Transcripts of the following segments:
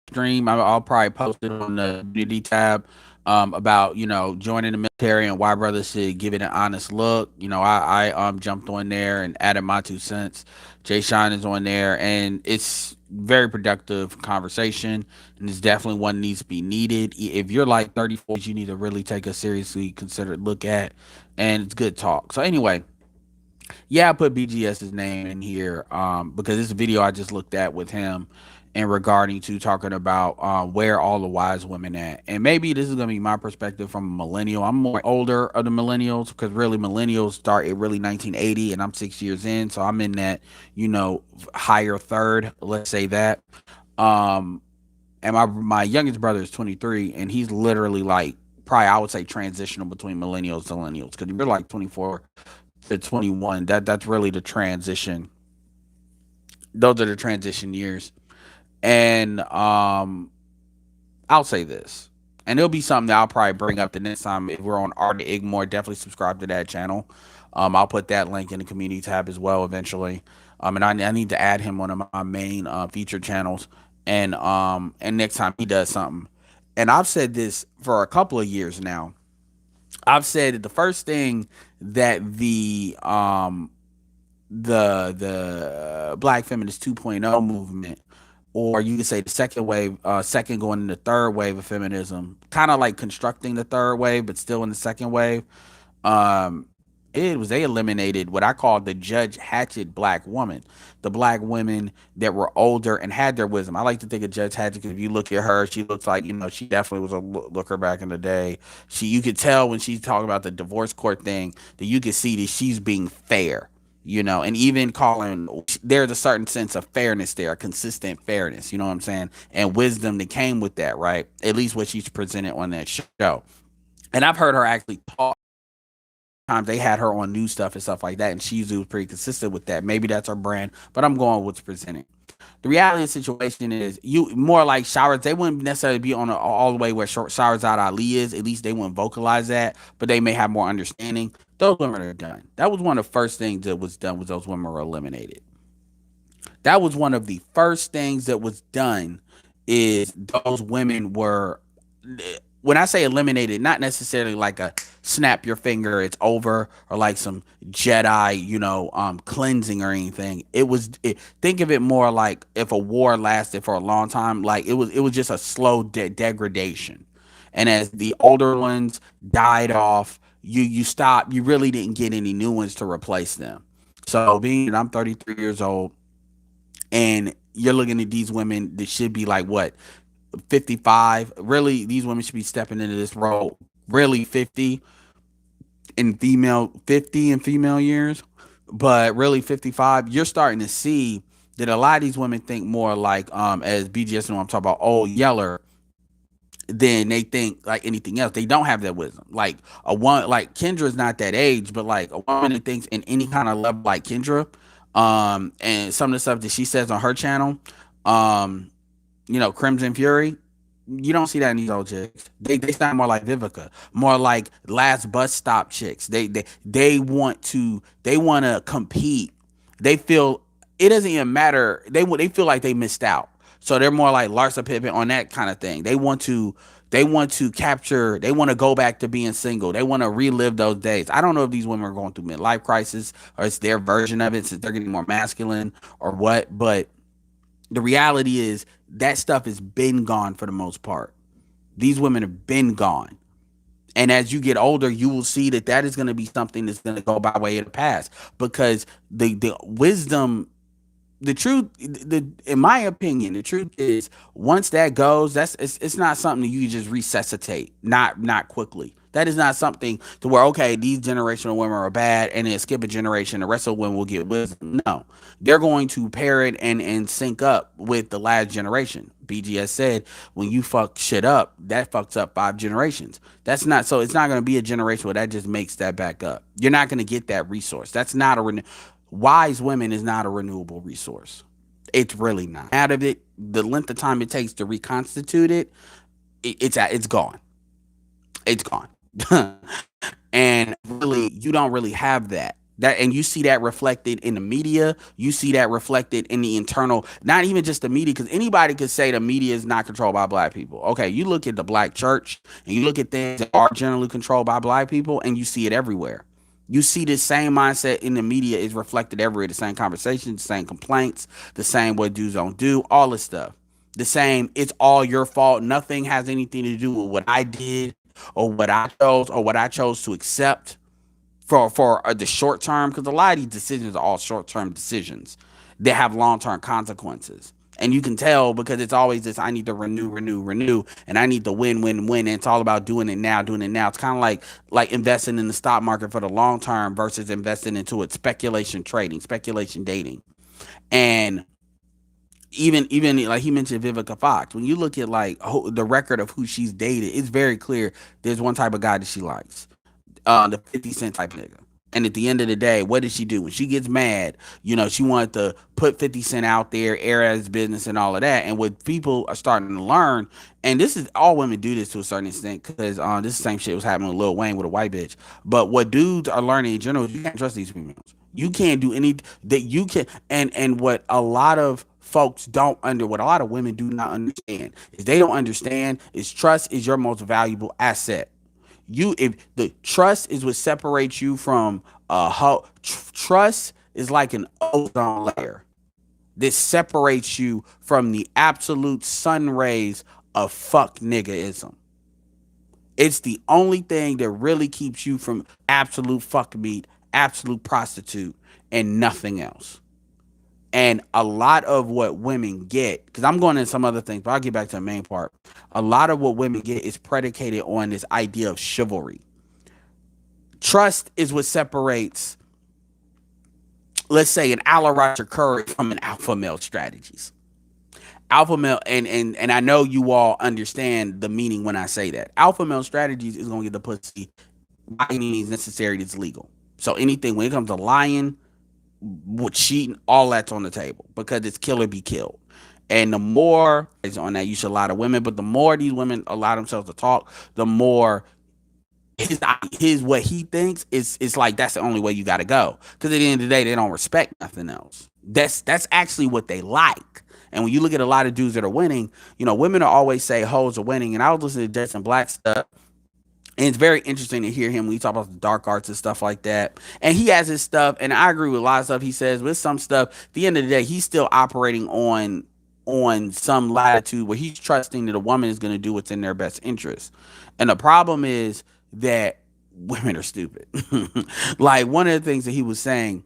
stream. I'll probably post it on the community tab about joining the military and why brothers should give it an honest look. I jumped on there and added my 2 cents. Jay Sean is on there, and it's very productive conversation, and it's definitely one needs to be needed. If you're like 34, you need to really take a seriously considered look at, and it's good talk. So anyway, yeah, I put BGS's name in here because this video I just looked at with him and regarding to talking about where all the wise women at. And maybe this is gonna be my perspective from a millennial. I'm more older of the millennials because really millennials start at really 1980 and I'm 6 years in, so I'm in that higher third. Let's say that. Um, and my youngest brother is 23, and he's literally like probably I would say transitional between millennials and millennials because you're like 24 to 21. That's really the transition. Those are the transition years. And I'll say this, and it'll be something that I'll probably bring up the next time if we're on Art of Igmore. Definitely subscribe to that channel. I'll put that link in the community tab as well eventually. And I need to add him one of my main feature channels. And next time he does something, and I've said this for a couple of years now. I've said that the first thing that the Black Feminist 2.0 movement, or you could say the second wave, second going into third wave of feminism, kind of like constructing the third wave, but still in the second wave. Um, it was they eliminated what I call the Judge Hatchett black woman, the black women that were older and had their wisdom. I like to think of Judge Hatchett because if you look at her, she looks like she definitely was a looker back in the day. You could tell when she's talking about the divorce court thing that you could see that she's being fair. And even calling, there's a certain sense of fairness there, a consistent fairness, you know what I'm saying? And wisdom that came with that, right? At least what she's presented on that show. And I've heard her actually talk. Times they had her on new stuff and stuff like that, and she usually was pretty consistent with that. Maybe that's her brand, but I'm going with what's presented. The reality of the situation is you more like Showers. They wouldn't necessarily be on all the way where Shahrazad Ali is. At least they wouldn't vocalize that, but they may have more understanding. Those women are done. That was one of the first things that was done was those women were eliminated. That was one of the first things that was done is those women were, when I say eliminated, not necessarily like a snap your finger, it's over, or like some Jedi, cleansing or anything. Think of it more like if a war lasted for a long time, like it was just a slow degradation. And as the older ones died off, you stop, you really didn't get any new ones to replace them. So being that I'm 33 years old and you're looking at these women that should be like what 55, really these women should be stepping into this role really 50 in female years, but really 55. You're starting to see that a lot of these women think more like as BGS and I'm talking about old yeller than they think like anything else. They don't have that wisdom. Like a one like Kendra's not that age, but like a woman that thinks in any kind of level like Kendra, and some of the stuff that she says on her channel, um, Crimson Fury, you don't see that in these old chicks. They sound more like Vivica, more like last bus stop chicks. They want to compete. They feel it doesn't even matter. They feel like they missed out. So they're more like Larsa Pippen on that kind of thing. They want to capture. They want to go back to being single. They want to relive those days. I don't know if these women are going through midlife crisis or it's their version of it since they're getting more masculine or what. But the reality is that stuff has been gone for the most part. These women have been gone. And as you get older, you will see that that is going to be something that's going to go by way of the past because the wisdom, the truth, in my opinion, the truth is once that goes, it's not something that you just resuscitate, not quickly. That is not something to where okay, these generational women are bad, and then skip a generation, the rest of the women will get wisdom. No, they're going to pair it and sync up with the last generation. BGS said when you fuck shit up, that fucks up 5 generations. That's not so. It's not going to be a generation where that just makes that back up. You're not going to get that resource. That's not a wise women is not a renewable resource. It's really not. Out of it, the length of time it takes to reconstitute it, it's gone. It's gone. And really, you don't really have that. That, and you see that reflected in the media. You see that reflected in the internal, not even just the media, because anybody could say the media is not controlled by black people. Okay, you look at the black church and you look at things that are generally controlled by black people, and you see it everywhere. You see the same mindset in the media is reflected everywhere. The same conversations, the same complaints, the same what dudes don't do, all this stuff. The same, it's all your fault. Nothing has anything to do with what I did or what I chose to accept for the short term, because a lot of these decisions are all short term decisions that have long term consequences. And you can tell because it's always this: I need to renew, and I need to win. And it's all about doing it now, doing it now. It's kind of like investing in the stock market for the long term versus investing into it speculation trading, speculation dating. And even like he mentioned Vivica Fox, when you look at like the record of who she's dated, it's very clear there's one type of guy that she likes, the 50 Cent type nigga. And at the end of the day, what does she do? When she gets mad, she wanted to put 50 Cent out there, air his business and all of that. And what people are starting to learn, and this is all women do this to a certain extent, because this same shit was happening with Lil Wayne with a white bitch. But what dudes are learning in general, you can't trust these females. You can't do any that you can. And what a lot of folks what a lot of women do not understand is they don't understand is trust is your most valuable asset. If the trust is what separates you from trust is like an ozone layer. This separates you from the absolute sun rays of fuck niggaism. It's the only thing that really keeps you from absolute fuck meat, absolute prostitute, and nothing else. And a lot of what women get, because I'm going into some other things, but I'll get back to the main part. A lot of what women get is predicated on this idea of chivalry. Trust is what separates, let's say, an Alarajah Curry from an alpha male strategies. Alpha male, and I know you all understand the meaning when I say that. Alpha male strategies is going to get the pussy by any means necessary that's legal. So anything when it comes to lying, with cheating, all that's on the table because it's kill or be killed. And the more is on that, you should lie to women, but the more these women allow themselves to talk, the more his what he thinks is it's like that's the only way you got to go. Because at the end of the day, they don't respect nothing else. That's actually what they like. And when you look at a lot of dudes that are winning, women will always say hoes are winning. And I was listening to Jason Black stuff. And it's very interesting to hear him when he talk about the dark arts and stuff like that. And he has his stuff, and I agree with a lot of stuff he says. With some stuff, at the end of the day, he's still operating on some latitude where he's trusting that a woman is going to do what's in their best interest. And the problem is that women are stupid. Like one of the things that he was saying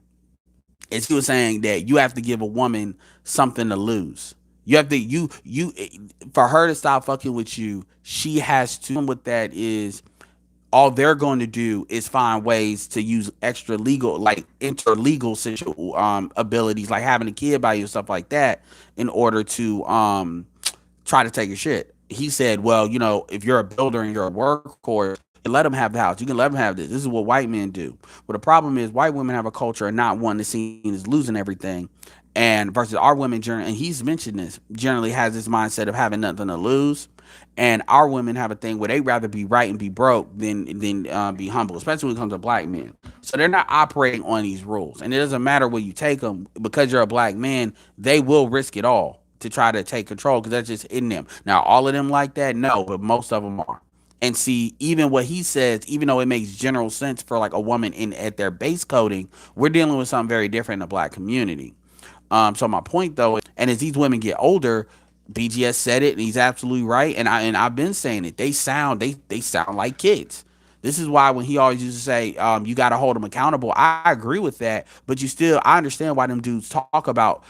is he was saying that you have to give a woman something to lose. You have to you for her to stop fucking with you, she has to. What that is, all they're going to do is find ways to use extra legal, like interlegal abilities, like having a kid by you, stuff like that, in order to try to take your shit. He said, well, if you're a builder and you're a workhorse, you let them have the house. You can let them have this. This is what white men do. But the problem is white women have a culture and not one that's seen as losing everything. And versus our women, and he's mentioned this, generally has this mindset of having nothing to lose. And our women have a thing where they rather be right and be broke than be humble, especially when it comes to black men. So they're not operating on these rules. And it doesn't matter where you take them, because you're a black man, they will risk it all to try to take control because that's just in them. Now, all of them like that? No, but most of them are. And see, even what he says, even though it makes general sense for like a woman at their base coding, we're dealing with something very different in the black community. So my point though, and as these women get older, BGS said it, and he's absolutely right. And I've been saying it. They sound like kids. This is why when he always used to say, you got to hold them accountable. I agree with that, but I understand why them dudes talk about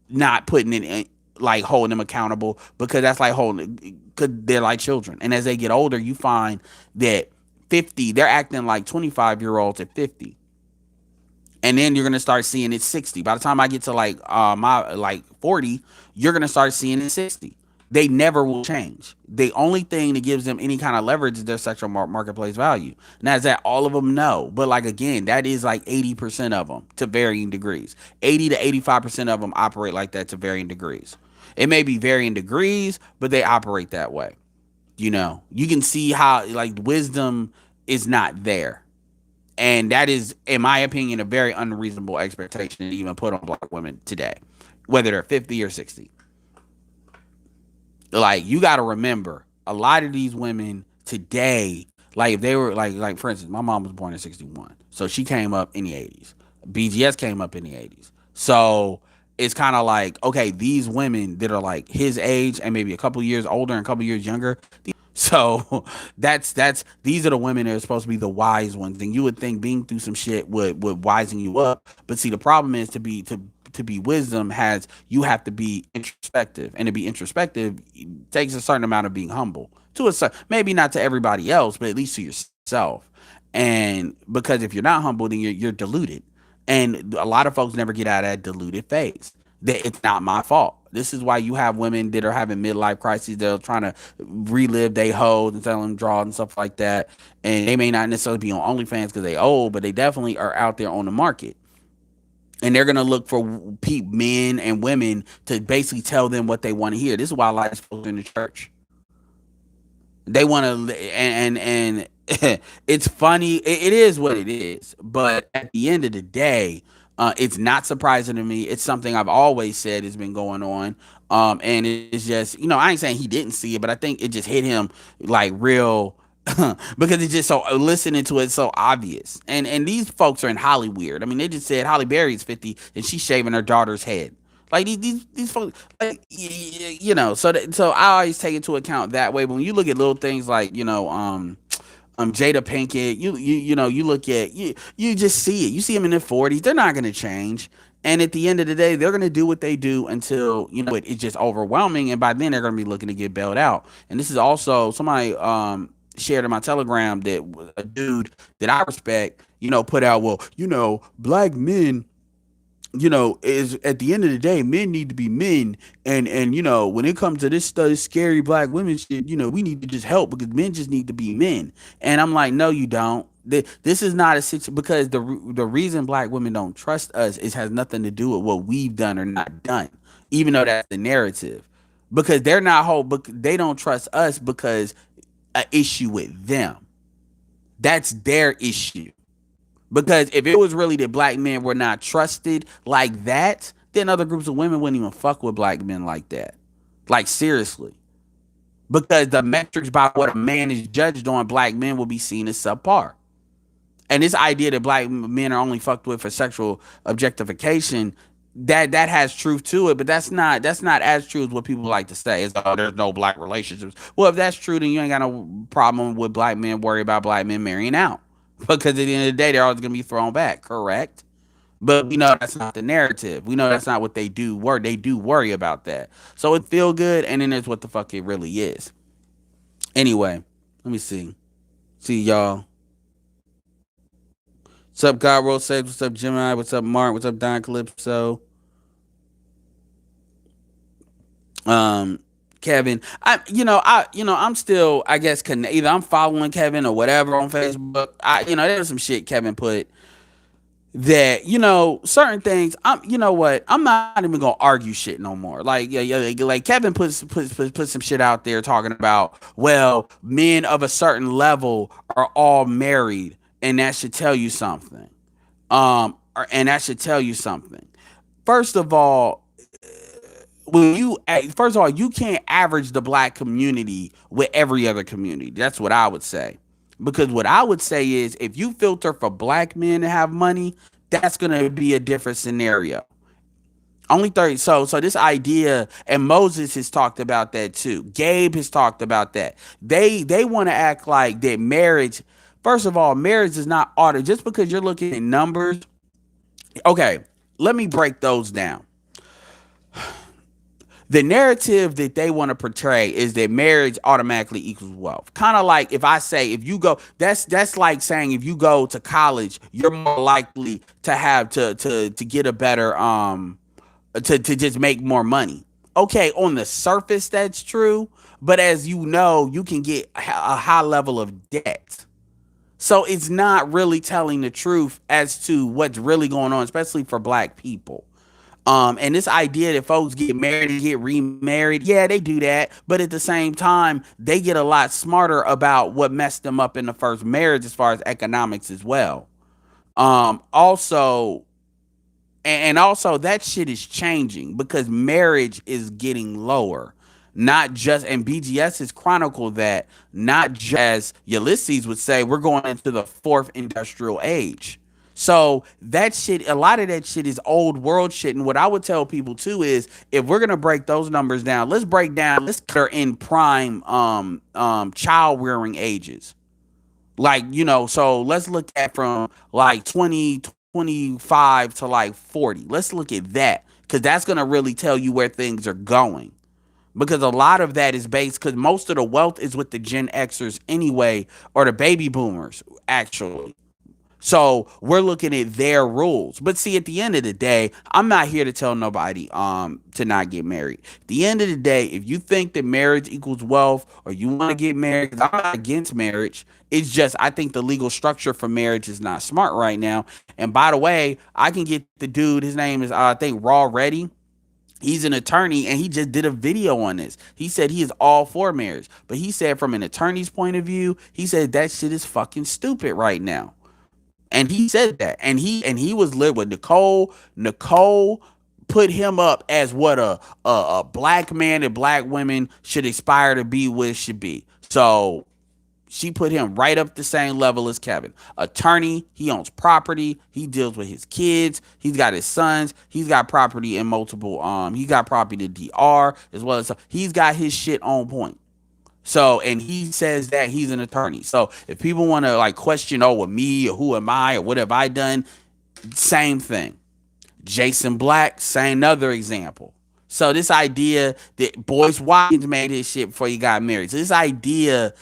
not putting it in, like holding them accountable, because that's like because they're like children. And as they get older, you find that they're acting like 25-year-olds at 50. And then you're gonna start seeing it 60. By the time I get to my 40, you're gonna start seeing it 60. They never will change. The only thing that gives them any kind of leverage is their sexual marketplace value. Now, is that all of them? No. But again, that is like 80% of them to varying degrees. 80 to 85% of them operate like that to varying degrees. It may be varying degrees, but they operate that way. You can see how wisdom is not there. And that is, in my opinion, a very unreasonable expectation to even put on black women today, whether they're 50 or 60. Like, you got to remember, a lot of these women today, like if they were like for instance, my mom was born in 61, so she came up in the 80s. BGS came up in the 80s, so it's kind of like, okay, these women that are like his age and maybe a couple years older and a couple years younger. So that's these are the women that are supposed to be the wise ones, and you would think being through some shit would wisen you up. But see, the problem is to be wisdom has, you have to be introspective, and to be introspective takes a certain amount of being humble to a certain, maybe not to everybody else, but at least to yourself. And because if you're not humble, then you're deluded, and a lot of folks never get out of that deluded phase. That it's not my fault. This is why you have women that are having midlife crises. They're trying to relive they hoes and tell them draw and stuff like that. And they may not necessarily be on OnlyFans because they old, but they definitely are out there on the market. And they're gonna look for men and women to basically tell them what they want to hear. This is why a lot of folks in the church, they want to, and it's funny. It is what it is. But at the end of the day, it's not surprising to me. It's something I've always said has been going on. And it's just, I ain't saying he didn't see it, but I think it just hit him like real. Because it's just so, listening to it so obvious. And these folks are in Hollywood. I mean, they just said Holly Berry's 50 and she's shaving her daughter's head. Like these folks, like, so I always take into account that way. But when you look at little things like, Jada Pinkett, you look at, you just see it. You see them in their 40s. They're not going to change. And at the end of the day, they're going to do what they do until, it's just overwhelming. And by then they're going to be looking to get bailed out. And this is also somebody shared in my Telegram that a dude that I respect, put out, well, black men, is at the end of the day, men need to be men, and when it comes to this scary black women shit, we need to just help because men just need to be men. And I'm like, no, you don't. This is not a situation, because the reason black women don't trust us is has nothing to do with what we've done or not done, even though that's the narrative. Because they're not whole, but they don't trust us because an issue with them. That's their issue. Because if it was really that black men were not trusted like that, then other groups of women wouldn't even fuck with black men like that. Like, seriously. Because the metrics by what a man is judged on, black men will be seen as subpar. And this idea that black men are only fucked with for sexual objectification, that has truth to it, but that's not as true as what people like to say. Is, oh, there's no black relationships. Well, if that's true, then you ain't got no problem with black men worry about black men marrying out. Because at the end of the day, they're always going to be thrown back, correct? But we know that's not the narrative. We know that's not what they do. They do worry about that. So it feel good, and then there's what the fuck it really is. Anyway, let me see. See y'all. What's up, God Roll Saves? What's up, Gemini? What's up, Mark? What's up, Don Calypso? Kevin, I'm still, I guess, either I'm following Kevin or whatever on Facebook. There's some shit Kevin put that, certain things. I'm not even gonna argue shit no more. Like, like Kevin put some shit out there talking about, well, men of a certain level are all married, and that should tell you something. And that should tell you something. First of all, you can't average the black community with every other community. That's what I would say. Because what I would say is, if you filter for black men to have money, that's going to be a different scenario. Only 30. So this idea, and Moses has talked about that too. Gabe has talked about that. They want to act like that marriage. First of all, marriage is not auto. Just because you're looking at numbers. Okay, let me break those down. The narrative that they want to portray is that marriage automatically equals wealth. Kind of like if I say, if you go, that's like saying if you go to college, you're more likely to have to get a better to just make more money. Okay, on the surface that's true, but as you know, you can get a high level of debt. So it's not really telling the truth as to what's really going on, especially for black people. And this idea that folks get married and get remarried, yeah, they do that. But at the same time, they get a lot smarter about what messed them up in the first marriage as far as economics as well. Also, and also that shit is changing because marriage is getting lower. Not just, and BGS has chronicled that, not just as Ulysses would say, we're going into the fourth industrial age. So that shit, a lot of that shit is old world shit. And what I would tell people too is, if we're gonna break those numbers down, let's break down, let's they're in prime child rearing ages. Like, so let's look at from like 2025 to like 40. Let's look at that, because that's going to really tell you where things are going. Because a lot of that is based, because most of the wealth is with the Gen Xers anyway, or the baby boomers, actually. So we're looking at their rules. But see, at the end of the day, I'm not here to tell nobody to not get married. At the end of the day, if you think that marriage equals wealth, or you want to get married, 'cause I'm not against marriage. It's just I think the legal structure for marriage is not smart right now. And by the way, I can get the dude, his name is I think Raw Ready. He's an attorney and he just did a video on this. He said he is all for marriage, but he said from an attorney's point of view, he said that shit is fucking stupid right now. And he said that, and he was lit with Nicole. Nicole put him up as what a black man and black women should aspire to be with, should be. So she put him right up the same level as Kevin. Attorney, he owns property, he deals with his kids, he's got his sons, he's got property in multiple he got property in DR as well as, so he's got his shit on point. So, and he says that he's an attorney. So, if people want to like question, oh, with me or who am I or what have I done, same thing. Jason Black, same another example. So, this idea that Boyce Watkins made his shit before he got married. So, this idea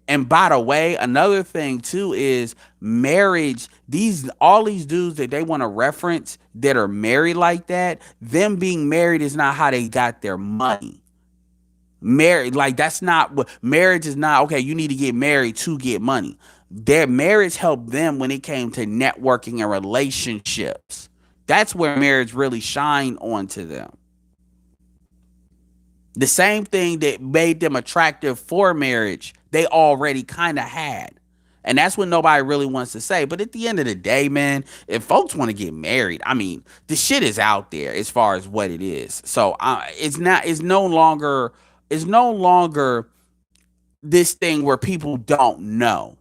and by the way, another thing too is marriage. All these dudes that they want to reference that are married like that, them being married is not how they got their money. Married, like that's not what marriage is. Not okay. You need to get married to get money. Their marriage helped them when it came to networking and relationships. That's where marriage really shined onto them. The same thing that made them attractive for marriage, they already kind of had. And that's what nobody really wants to say. But at the end of the day, man, if folks want to get married, I mean, the shit is out there as far as what it is. So it's no longer this thing where people don't know.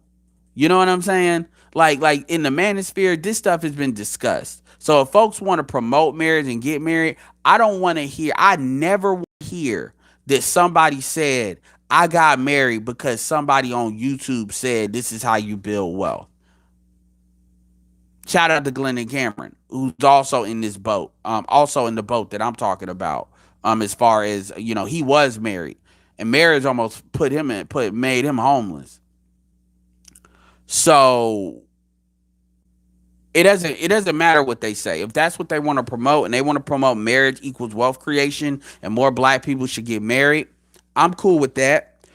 You know what I'm saying? Like in the manosphere, this stuff has been discussed. So if folks want to promote marriage and get married, I never want to hear that somebody said, I got married because somebody on YouTube said this is how you build wealth. Shout out to Glenn Cameron, who's also in this boat, also in the boat that I'm talking about. As far as he was married, and marriage almost made him homeless. So it doesn't matter what they say. If that's what they want to promote, and they want to promote marriage equals wealth creation and more black people should get married, I'm cool with that.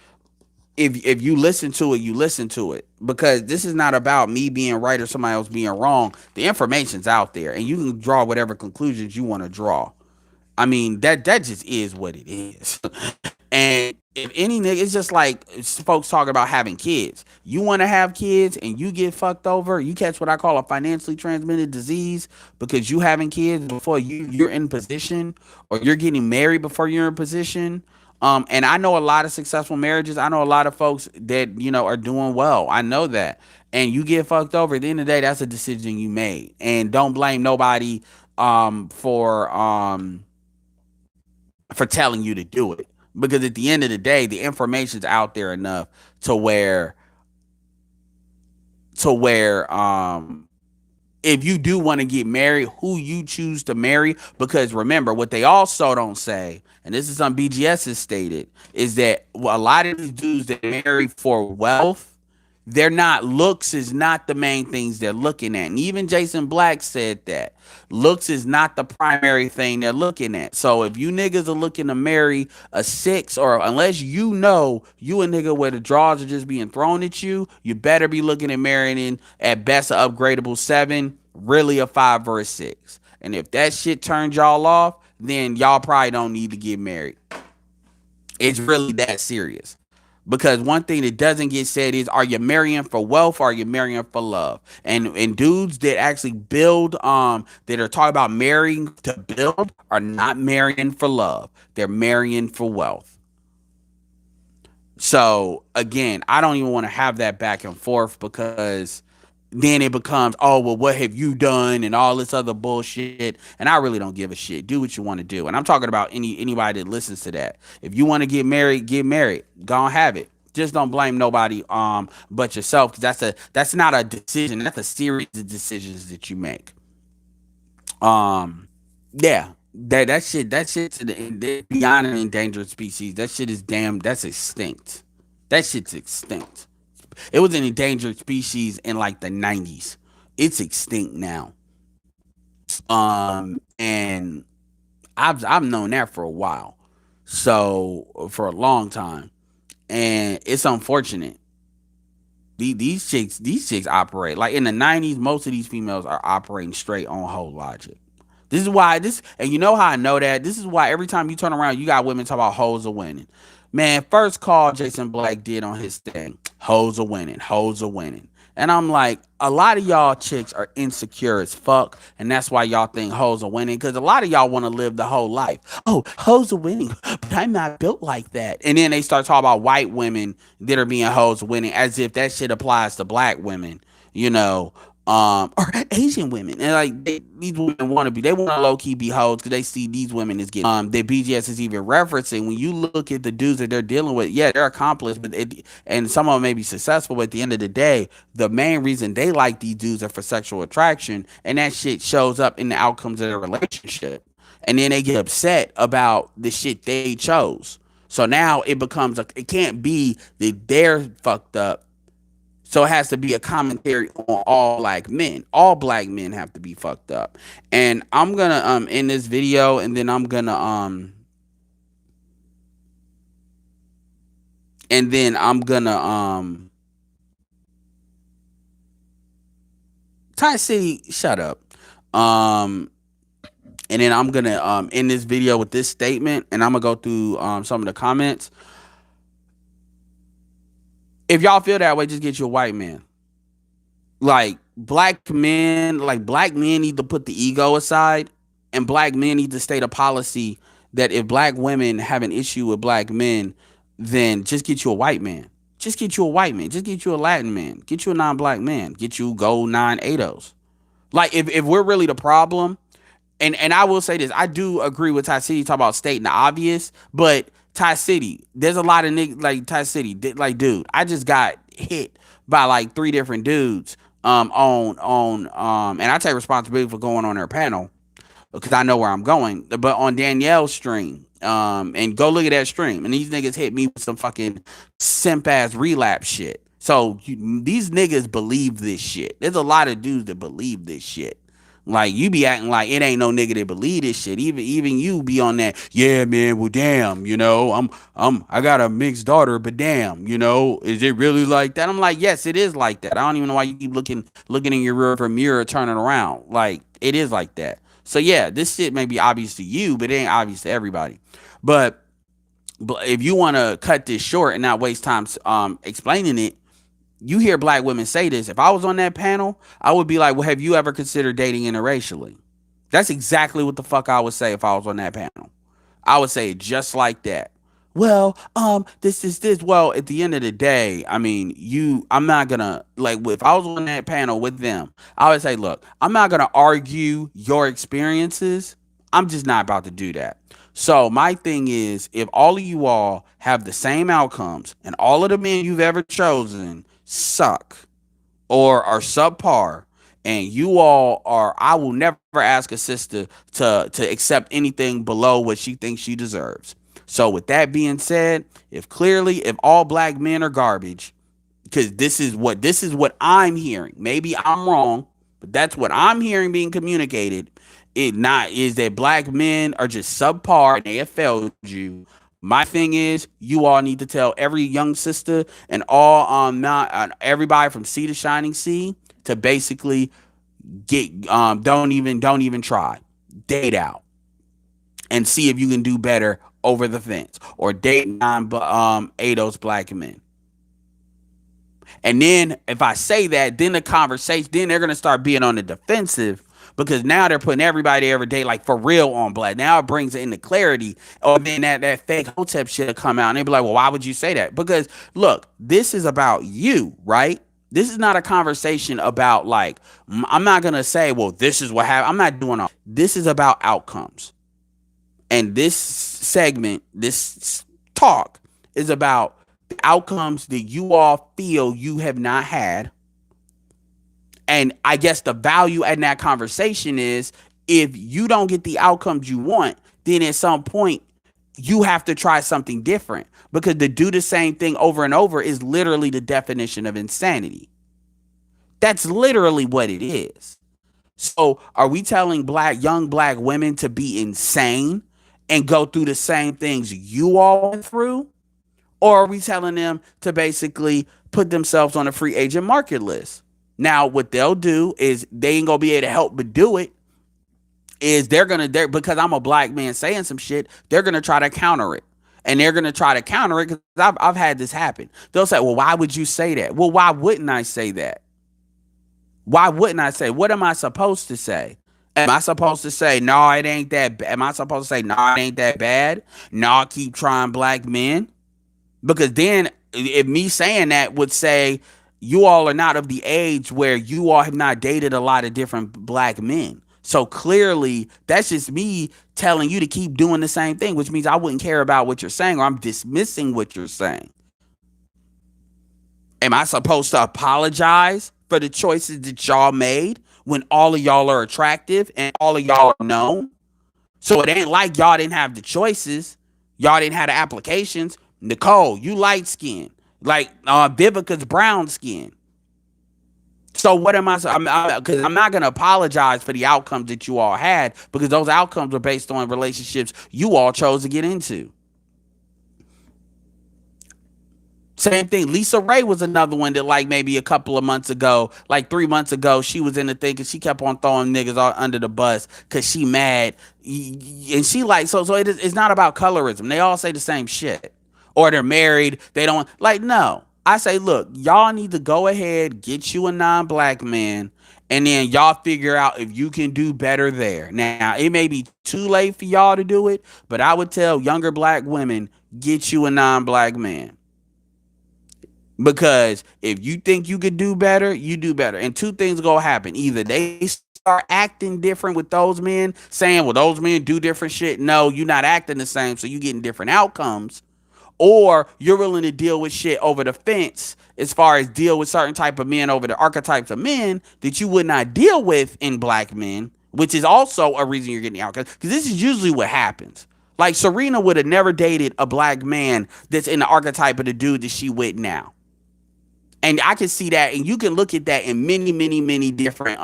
If you listen to it, you listen to it, because this is not about me being right or somebody else being wrong. The information's out there, and you can draw whatever conclusions you want to draw. I mean, that just is what it is. And if any nigga, it's just like folks talking about having kids. You want to have kids and you get fucked over, you catch what I call a financially transmitted disease because you having kids before you're in position, or you're getting married before you're in position. And I know a lot of successful marriages. I know a lot of folks that are doing well. I know that. And you get fucked over. At the end of the day, that's a decision you made, and don't blame nobody for telling you to do it, because at the end of the day, the information's out there enough to where if you do want to get married, who you choose to marry. Because remember, what they also don't say, and this is something BGS has stated, is that a lot of these dudes that marry for wealth, they're not, looks is not the main things they're looking at. And even Jason Black said that looks is not the primary thing they're looking at. So if you niggas are looking to marry a 6, or unless you a nigga where the draws are just being thrown at you, you better be looking at marrying at best an upgradable 7, really a 5 or a 6. And if that shit turns y'all off, then y'all probably don't need to get married. It's really that serious. Because one thing that doesn't get said is, are you marrying for wealth or are you marrying for love? And dudes that actually build, that are talking about marrying to build, are not marrying for love. They're marrying for wealth. So again, I don't even want to have that back and forth, because then it becomes, oh well, what have you done and all this other bullshit. And I really don't give a shit. Do what you want to do. And I'm talking about anybody that listens to that. If you want to get married, get married. Go and have it. Just don't blame nobody but yourself, because that's not a decision. That's a series of decisions that you make. Um yeah. That shit's beyond an endangered species. That shit is damn, that's extinct. That shit's extinct. It was an endangered species in like the 90s. It's extinct now. And I've known that for a while. So for a long time. And it's unfortunate. These chicks operate like in the 90s. Most of these females are operating straight on whole logic. This is why this, and you know how I know that. This is why every time you turn around, you got women talk about hoes are winning. Man, first call Jason Black did on his thing, hoes are winning, hoes are winning. And I'm like, a lot of y'all chicks are insecure as fuck, and that's why y'all think hoes are winning. Because a lot of y'all want to live the whole life. Oh, hoes are winning, but I'm not built like that. And then they start talking about white women that are being hoes winning, as if that shit applies to black women. You know, or Asian women. And like these women want to be, they want to low key be hoes, because they see these women as getting that BGS is even referencing. When you look at the dudes that they're dealing with, yeah, they're accomplished, but and some of them may be successful, but at the end of the day, the main reason they like these dudes are for sexual attraction, and that shit shows up in the outcomes of their relationship. And then they get upset about the shit they chose. So now it becomes it can't be that they're fucked up, so it has to be a commentary on all black men. All black men have to be fucked up. And I'm gonna end this video, and then I'm gonna and then I'm gonna Ty City, shut up. Um and then I'm gonna end this video with this statement, and I'm gonna go through some of the comments. If y'all feel that way, just get you a white man. Black men need to put the ego aside, and black men need to state a policy that if black women have an issue with black men, then just get you a white man. Just get you a white man. Just get you a Latin man. Get you a non-black man. Get you gold 980s. Like if we're really the problem, and I will say this, I do agree with Ty City talk about stating the obvious, but Ty City, there's a lot of niggas like Ty City, like dude, I just got hit by like three different dudes and I take responsibility for going on their panel because I know where I'm going, but on Danielle's stream. And go look at that stream. And these niggas hit me with some fucking simp ass relapse shit. So these niggas believe this shit. There's a lot of dudes that believe this shit. Like you be acting like it ain't no nigga that believe this shit. Even you be on that. Yeah, man. Well, damn. You know, I got a mixed daughter, but damn. You know, is it really like that? I'm like, yes, it is like that. I don't even know why you keep looking in your rearview mirror, turning around. Like it is like that. So yeah, this shit may be obvious to you, but it ain't obvious to everybody. But if you want to cut this short and not waste time explaining it, you hear black women say this. If I was on that panel, I would be like, well, have you ever considered dating interracially? That's exactly what the fuck I would say if I was on that panel. I would say it just like that. Well, this is this. Well, at the end of the day, I mean, I'm not gonna like if I was on that panel with them, I would say, look, I'm not gonna argue your experiences. I'm just not about to do that. So my thing is, if all of you all have the same outcomes and all of the men you've ever chosen suck or are subpar, and you all are, I will never ask a sister to accept anything below what she thinks she deserves. So with that being said, if all black men are garbage, because this is what I'm hearing. Maybe I'm wrong, but that's what I'm hearing being communicated. It not is that black men are just subpar and they have failed you. My thing is, you all need to tell every young sister and all not everybody from sea to shining sea to basically get don't even try, date out and see if you can do better over the fence or date ADOS black men. And then if I say that, then the conversation, then they're gonna start being on the defensive because now they're putting everybody every day like for real on black. Now it brings it into clarity. Or then that fake hotep shit will come out and they'll be like, well, why would you say that? Because look, this is about you, right? This is not a conversation about like, I'm not gonna say, well, this is what happened. I'm not doing all. This is about outcomes. And this segment, this talk is about the outcomes that you all feel you have not had. And I guess the value in that conversation is if you don't get the outcomes you want, then at some point you have to try something different because to do the same thing over and over is literally the definition of insanity. That's literally what it is. So are we telling young black women to be insane and go through the same things you all went through? Or are we telling them to basically put themselves on a free agent market list? Now, what they'll do is they ain't gonna be able to help but do it. Is because I'm a black man saying some shit, they're gonna try to counter it. And they're gonna try to counter it because I've had this happen. They'll say, well, why would you say that? Well, why wouldn't I say that? Why wouldn't I say? What am I supposed to say? Am I supposed to say, no, it ain't that bad? Am I supposed to say, no, it ain't that bad? No, keep trying black men? Because then if me saying that would say, you all are not of the age where you all have not dated a lot of different black men. So clearly, that's just me telling you to keep doing the same thing, which means I wouldn't care about what you're saying or I'm dismissing what you're saying. Am I supposed to apologize for the choices that y'all made when all of y'all are attractive and all of y'all are known? So it ain't like y'all didn't have the choices. Y'all didn't have the applications. Nicole, you light skin. Like Vivica's brown skin. So what am I? Because I'm not going to apologize for the outcomes that you all had because those outcomes are based on relationships you all chose to get into. Same thing. Lisa Ray was another one that like maybe a couple of months ago, like 3 months ago, she was in the thing because she kept on throwing niggas all under the bus because she mad. And she like, so it's not about colorism. They all say the same shit. Or they're married. They don't like, no. I say, look, y'all need to go ahead, get you a non-black man, and then y'all figure out if you can do better there. Now, it may be too late for y'all to do it, but I would tell younger black women, get you a non-black man. Because if you think you could do better, you do better. And two things gonna happen. Either they start acting different with those men, saying, well, those men do different shit. No, you're not acting the same, so you're getting different outcomes. Or you're willing to deal with shit over the fence as far as deal with certain type of men over the archetypes of men that you would not deal with in black men, which is also a reason you're getting outcomes. Because this is usually what happens. Like Serena would have never dated a black man that's in the archetype of the dude that she with now. And I can see that, and you can look at that in many, many, many different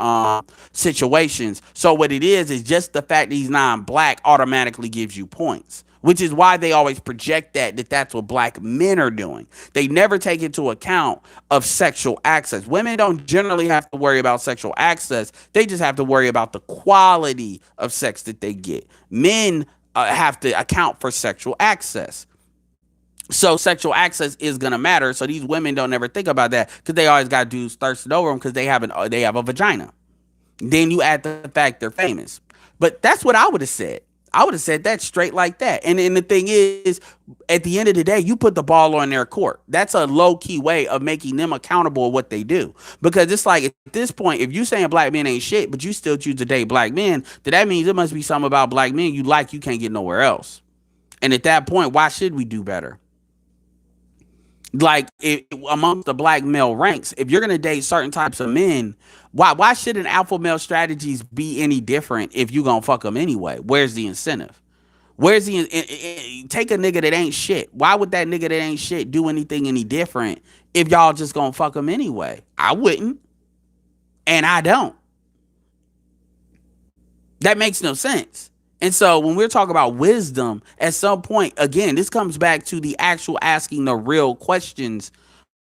situations. So what it is just the fact that he's non-black automatically gives you points, which is why they always project that's what black men are doing. They never take into account of sexual access. Women don't generally have to worry about sexual access. They just have to worry about the quality of sex that they get. Men have to account for sexual access. So sexual access is gonna matter. So these women don't ever think about that because they always got dudes thirsting over them because they have a vagina. Then you add the fact they're famous. But that's what I would have said. I would have said that straight like that. And the thing is, at the end of the day, you put the ball on their court. That's a low key way of making them accountable of what they do. Because it's like at this point, if you saying black men ain't shit, but you still choose to date black men, then that means it must be something about black men you can't get nowhere else. And at that point, why should we do better? Like amongst the black male ranks, if you're gonna date certain types of men, why shouldn't alpha male strategies be any different if you gonna fuck them anyway? Where's the incentive? Where's the take a nigga that ain't shit? Why would that nigga that ain't shit do anything any different if y'all just gonna fuck him anyway? I wouldn't, and I don't. That makes no sense. And so when we're talking about wisdom, at some point, again, this comes back to the actual asking the real questions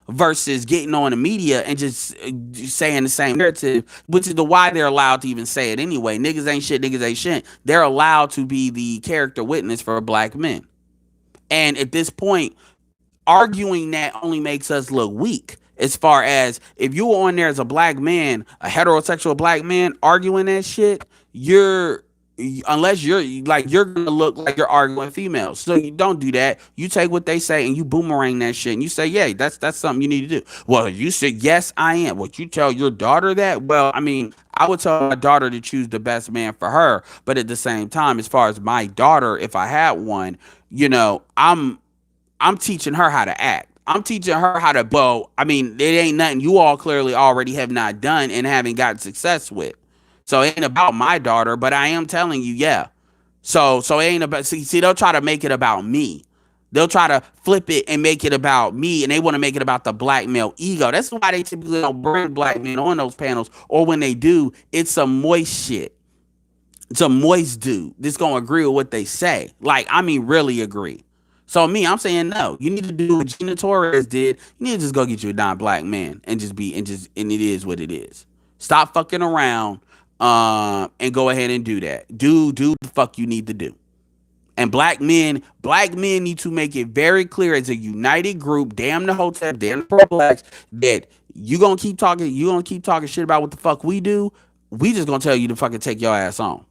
versus getting on the media and just saying the same narrative, which is why they're allowed to even say it anyway. Niggas ain't shit, niggas ain't shit. They're allowed to be the character witness for black men. And at this point, arguing that only makes us look weak. As far as if you were on there as a black man, a heterosexual black man arguing that shit, you're unless you're like you're gonna look like you're arguing females. So you don't do that. You take what they say and you boomerang that shit and you say, yeah, that's something you need to do. Well, you said yes, I am. Would you tell your daughter that? Well, I mean, I would tell my daughter to choose the best man for her, but at the same time, as far as my daughter, if I had one, I'm teaching her how to act. I'm teaching her how to, well, I mean, it ain't nothing you all clearly already have not done and haven't gotten success with. So it ain't about my daughter, but I am telling you, yeah. So it ain't about, see, they'll try to make it about me. They'll try to flip it and make it about me, and they want to make it about the black male ego. That's why they typically don't bring black men on those panels, or when they do, it's some moist shit. It's a moist dude that's gonna agree with what they say. Like, I mean, really agree. So me, I'm saying no. You need to do what Gina Torres did. You need to just go get you a non-black man and just be and it is what it is. Stop fucking around, and go ahead and do that. Do the fuck you need to do. And black men need to make it very clear as a united group, damn the Hotep, damn the pro blacks, that you gonna keep talking shit about what the fuck we do. We just gonna tell you to fucking take your ass on.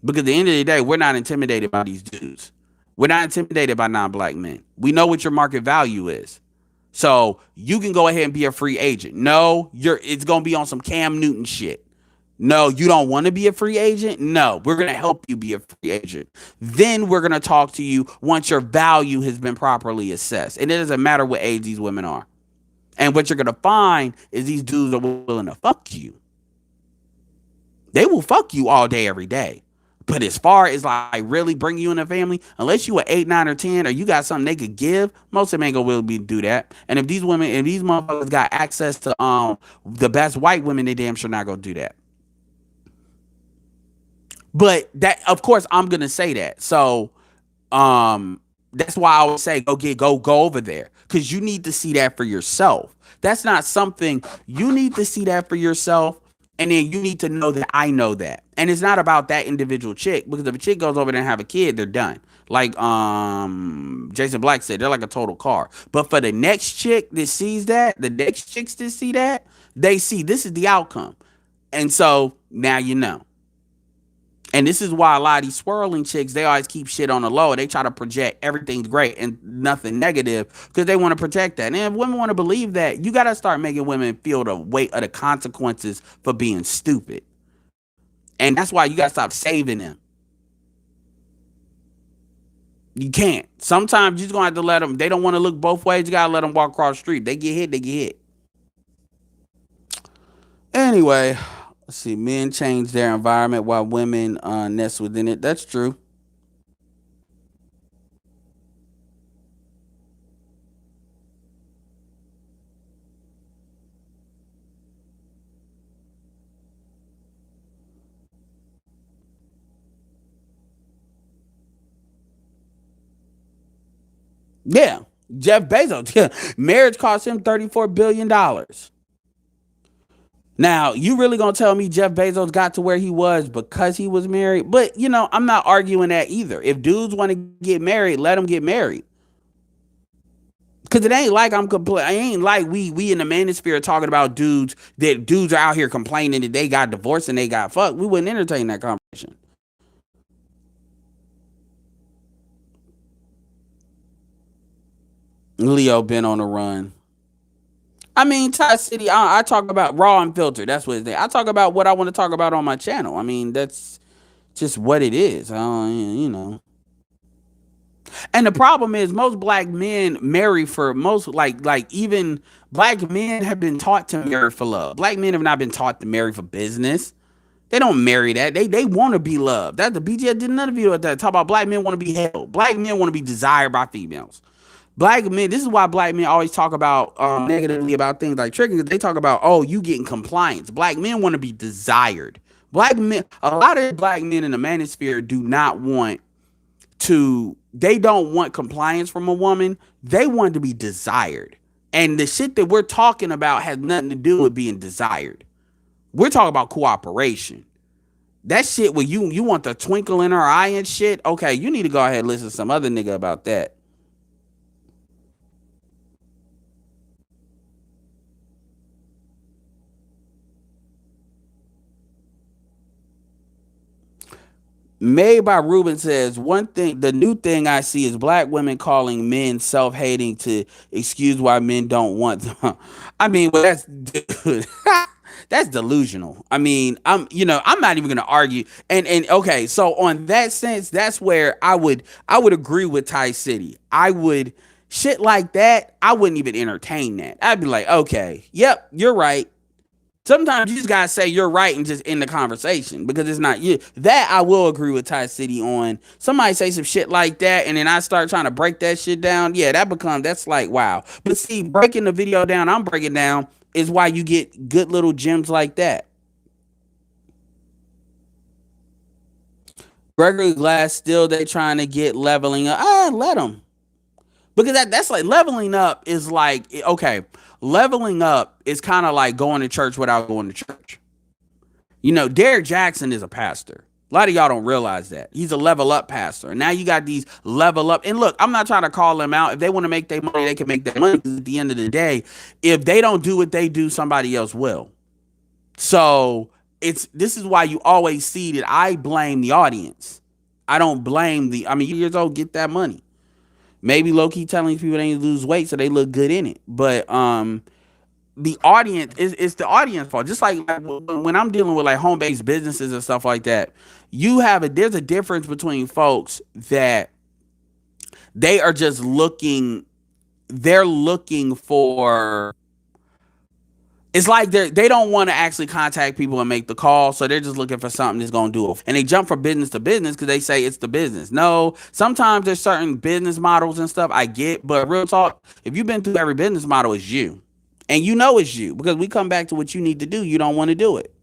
Because at the end of the day, we're not intimidated by these dudes. We're not intimidated by non-black men. We know what your market value is. So you can go ahead and be a free agent. No, it's gonna be on some Cam Newton shit. No, you don't want to be a free agent? No, we're going to help you be a free agent. Then we're going to talk to you once your value has been properly assessed. And it doesn't matter what age these women are. And what you're going to find is these dudes are willing to fuck you. They will fuck you all day, every day. But as far as like really bringing you in a family, unless you are 8, 9, or 10, or you got something they could give, most of them ain't gonna really do that. And if these motherfuckers got access to the best white women, they damn sure not gonna do that. But that, of course, I'm gonna say that. So, that's why I would say go over there because you need to see that for yourself. That's not something you need to see that for yourself, and then you need to know that I know that. And it's not about that individual chick because if a chick goes over there and have a kid, they're done. Like Jason Black said, they're like a total car. But for the next chick that sees that, the next chicks that see that, they see this is the outcome, and so now you know. And this is why a lot of these swirling chicks, they always keep shit on the low. They try to project everything's great and nothing negative because they want to protect that. And if women want to believe that, you got to start making women feel the weight of the consequences for being stupid. And that's why you got to stop saving them. You can't. Sometimes you're just going to have to let them, they don't want to look both ways. You got to let them walk across the street. They get hit, they get hit. Anyway, let's see. Men change their environment while women nest within it. That's true. Yeah. Jeff Bezos. Yeah. Marriage cost him $34 billion. Now, you really gonna tell me Jeff Bezos got to where he was because he was married? But I'm not arguing that either. If dudes want to get married, let them get married. Cause it ain't like I'm complaining. It ain't like we in the manosphere talking about dudes are out here complaining that they got divorced and they got fucked. We wouldn't entertain that conversation. Leo been on the run. I mean, Ty City. I talk about raw and filtered. That's what it's there. I talk about what I want to talk about on my channel. I mean, that's just what it is. And the problem is, most black men marry for most like even black men have been taught to marry for love. Black men have not been taught to marry for business. They don't marry that. They want to be loved. That the BGS did another video at that talk about black men want to be held. Black men want to be desired by females. Black men. This is why black men always talk about negatively about things like tricking. They talk about you getting compliance. Black men want to be desired. Black men. A lot of black men in the manosphere do not want to. They don't want compliance from a woman. They want to be desired. And the shit that we're talking about has nothing to do with being desired. We're talking about cooperation. That shit where you want the twinkle in her eye and shit. Okay, you need to go ahead and listen to some other nigga about that. Made by Ruben says one thing. The new thing I see is black women calling men self-hating to excuse why men don't want them. I mean, well, that's dude, that's delusional. I mean, I'm not even gonna argue. And okay, so on that sense, that's where I would agree with Ty City. I would shit like that. I wouldn't even entertain that. I'd be like, okay, yep, you're right. Sometimes you just gotta say you're right and just end the conversation because it's not you. That I will agree with Ty City on. Somebody say some shit like that, and then I start trying to break that shit down. Yeah, that's like wow. But see, breaking the video down, I'm breaking down is why you get good little gems like that. Gregory Glass still they trying to get leveling up. Let them because that's like leveling up is like okay, leveling up is kind of like going to church without going to church. Derek Jackson is a pastor. A lot of y'all don't realize that. He's a level up pastor. And now you got these level up. And look, I'm not trying to call them out. If they want to make their money, they can make their money. At the end of the day, if they don't do what they do, somebody else will. So this is why you always see that I blame the audience. I don't blame years old, get that money. Maybe low key telling people they need to lose weight so they look good in it. But the audience is the audience fault. Just like when I'm dealing with like home based businesses and stuff like that, there's a difference between folks that they are just they're looking for. It's like they don't want to actually contact people and make the call, so they're just looking for something that's gonna do it. And they jump from business to business because they say it's the business. No, sometimes there's certain business models and stuff I get, but real talk, if you've been through every business model, it's you. And it's you because we come back to what you need to do. You don't want to do it.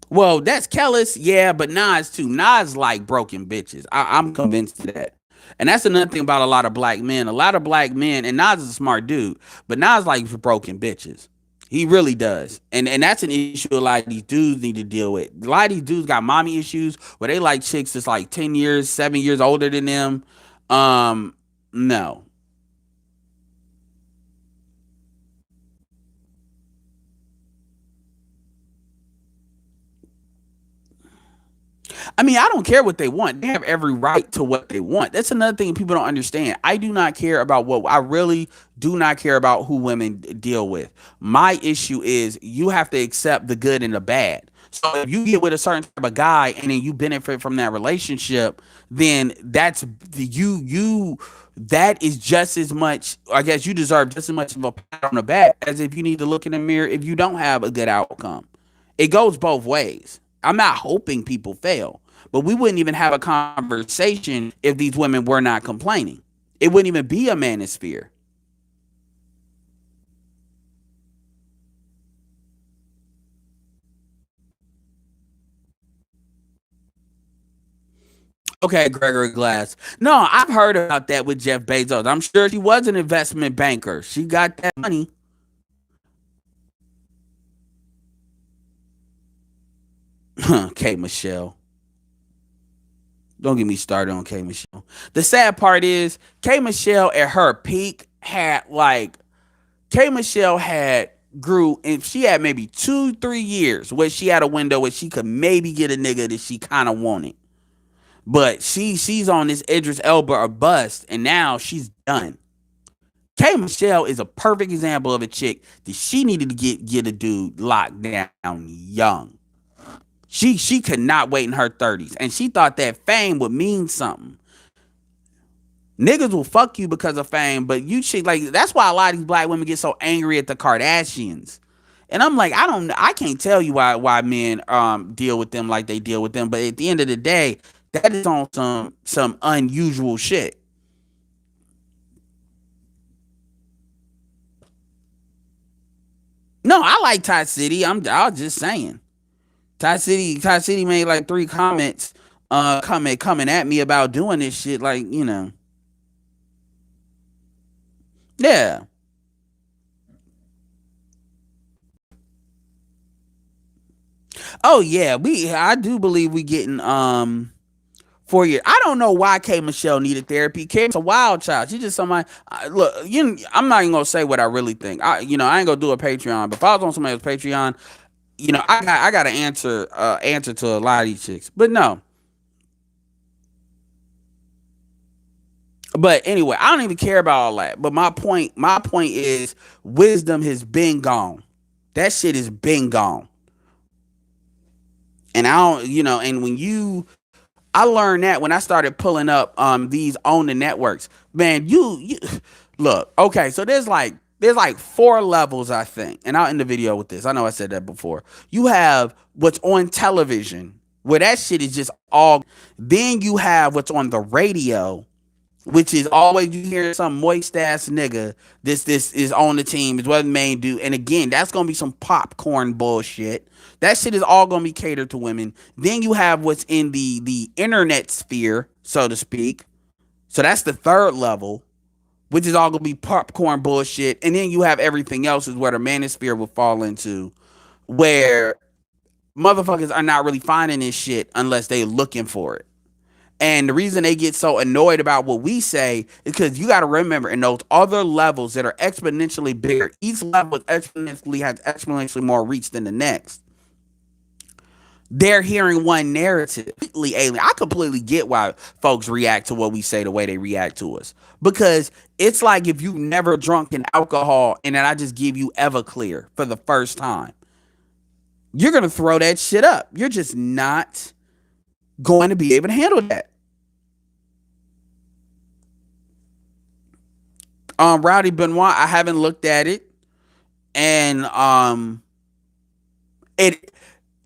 Well, that's Kellis, yeah, but Nas too. Nas like broken bitches. I'm convinced of that. And that's another thing about a lot of black men. A lot of black men, and Nas is a smart dude, but Nas like broken bitches. He really does. And that's an issue a lot of these dudes need to deal with. A lot of these dudes got mommy issues where they like chicks that's like 10 years, 7 years older than them. No. I mean, I don't care what they want. They have every right to what they want. That's another thing people don't understand. I do not care about I really do not care about who women deal with. My issue is you have to accept the good and the bad. So if you get with a certain type of guy and then you benefit from that relationship, then that's that is just as much, I guess you deserve just as much of a pat on the back as if you need to look in the mirror if you don't have a good outcome. It goes both ways. I'm not hoping people fail, but we wouldn't even have a conversation if these women were not complaining. It wouldn't even be a manosphere. Okay, Gregory Glass. No, I've heard about that with Jeff Bezos. I'm sure she was an investment banker. She got that money. K. Michelle. Don't get me started on K. Michelle. The sad part is K. Michelle at her peak had like K. Michelle had grew and she had maybe 2-3 years where she had a window where she could maybe get a nigga that she kind of wanted. But she's on this Idris Elba or bust, and now she's done. K. Michelle is a perfect example of a chick that she needed to get a dude locked down young. She could not wait in her 30s, and she thought that fame would mean something. Niggas will fuck you because of fame, but you shit like that's why a lot of these black women get so angry at the Kardashians. And I'm like, I can't tell you why men deal with them like they deal with them, but at the end of the day, that is on some unusual shit. No, I like Ty City. I was just saying. Ty City made like 3 comments coming at me about doing this shit like, Yeah. Oh yeah, I do believe we getting 4 years. I don't know why K. Michelle needed therapy. K's a wild child. She just somebody. Look, I'm not even gonna say what I really think. I ain't gonna do a Patreon. But if I was on somebody's Patreon, I got to answer to a lot of these chicks, but no. But anyway, I don't even care about all that. But my point is, wisdom has been gone. That shit has been gone. And I don't, and I learned that when I started pulling up these on the networks. Man, you look, okay, so there's like four levels, I think. And I'll end the video with this. I know I said that before. You have what's on television, where that shit is just all. Then you have what's on the radio, which is always you hear some moist ass nigga. This is on the team, is what the main do. And again, that's gonna be some popcorn bullshit. That shit is all gonna be catered to women. Then you have what's in the internet sphere, so to speak. So that's the third level, which is all gonna be popcorn bullshit. And then you have everything else, is where the manosphere will fall into, where motherfuckers are not really finding this shit unless they're looking for it. And the reason they get so annoyed about what we say is because you got to remember, in those other levels that are exponentially bigger, each level exponentially has exponentially more reach than the next. They're hearing one narrative, completely alien. I completely get why folks react to what we say the way they react to us, because it's like if you've never drunk an alcohol and then I just give you Everclear for the first time, you're gonna throw that shit up. You're just not going to be able to handle that. Rowdy Benoit, I haven't looked at it, and it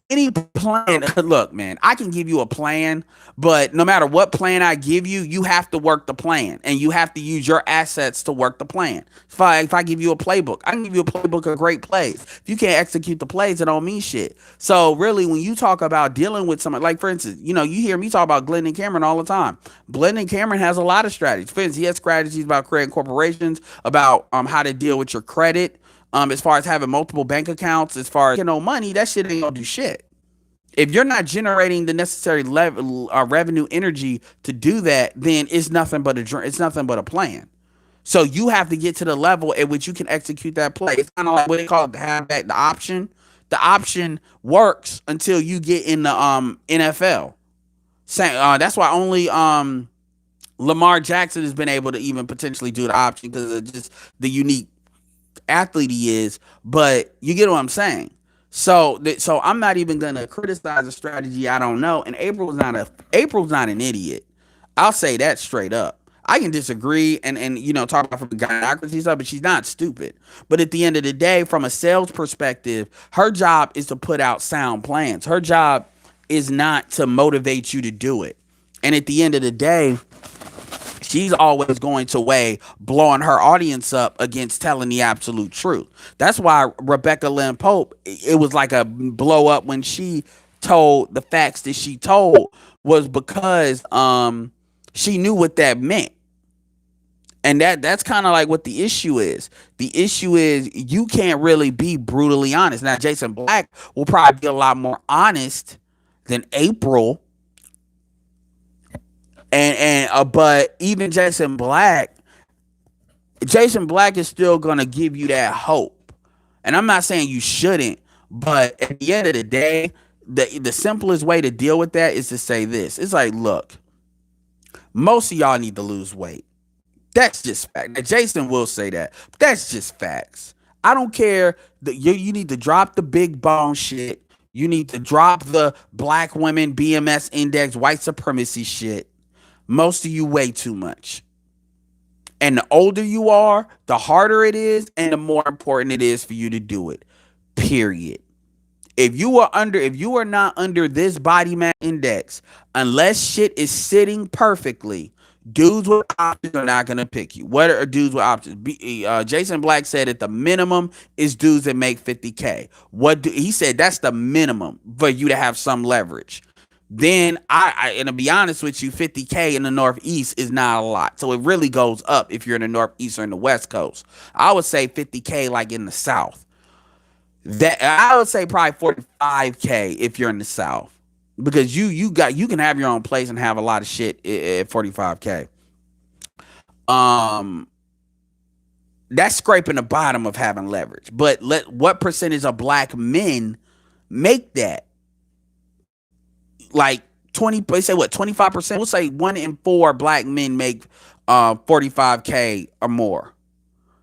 any plan. Look, man, I can give you a plan, but no matter what plan I give you, you have to work the plan, and you have to use your assets to work the plan. If I give you a playbook, I can give you a playbook of great plays. If you can't execute the plays, it don't mean shit. So really, when you talk about dealing with someone, like for instance, you hear me talk about Glendon Cameron all the time. Glendon Cameron has a lot of strategies. For instance, he has strategies about creating corporations, about how to deal with your credit. As far as having multiple bank accounts, as far as money, that shit ain't gonna do shit. If you're not generating the necessary level revenue energy to do that, then it's nothing but a plan. So you have to get to the level at which you can execute that play. It's kind of like what they call it, the option. The option works until you get in the NFL. That's why only Lamar Jackson has been able to even potentially do the option, because of just the unique athlete he is. But you get what I'm saying. So I'm not even gonna criticize a strategy I don't know. And April's not an idiot. I'll say that straight up. I can disagree and talk about from the gynocracy stuff, but she's not stupid. But at the end of the day, from a sales perspective, her job is to put out sound plans. Her job is not to motivate you to do it. And at the end of the day, she's always going to weigh blowing her audience up against telling the absolute truth. That's why Rebecca Lynn Pope, it was like a blow up when she told the facts that she told, was because she knew what that meant. And that's kind of like what the issue is. The issue is you can't really be brutally honest. Now, Jason Black will probably be a lot more honest than April. But even Jason Black is still gonna give you that hope. And I'm not saying you shouldn't, but at the end of the day, the simplest way to deal with that is to say this. It's like, look, most of y'all need to lose weight. That's just fact. Now, Jason will say that, but that's just facts. I don't care that you need to drop the big bone shit. You need to drop the black women BMS index white supremacy shit. Most of you weigh too much. And the older you are, the harder it is, and the more important it is for you to do it. Period. If you are not under this body mass index, unless shit is sitting perfectly, dudes with options are not gonna pick you. What are dudes with options? Jason Black said at the minimum is dudes that make 50K. He said that's the minimum for you to have some leverage. Then and to be honest with you, 50K in the Northeast is not a lot. So it really goes up if you're in the Northeast or in the West Coast. I would say 50K like in the South. That I would say probably 45K if you're in the South, because you can have your own place and have a lot of shit at 45K. Um, that's scraping the bottom of having leverage. But what percentage of black men make that like 20, they say what, 25%? We'll say 1 in 4 black men make 45K or more.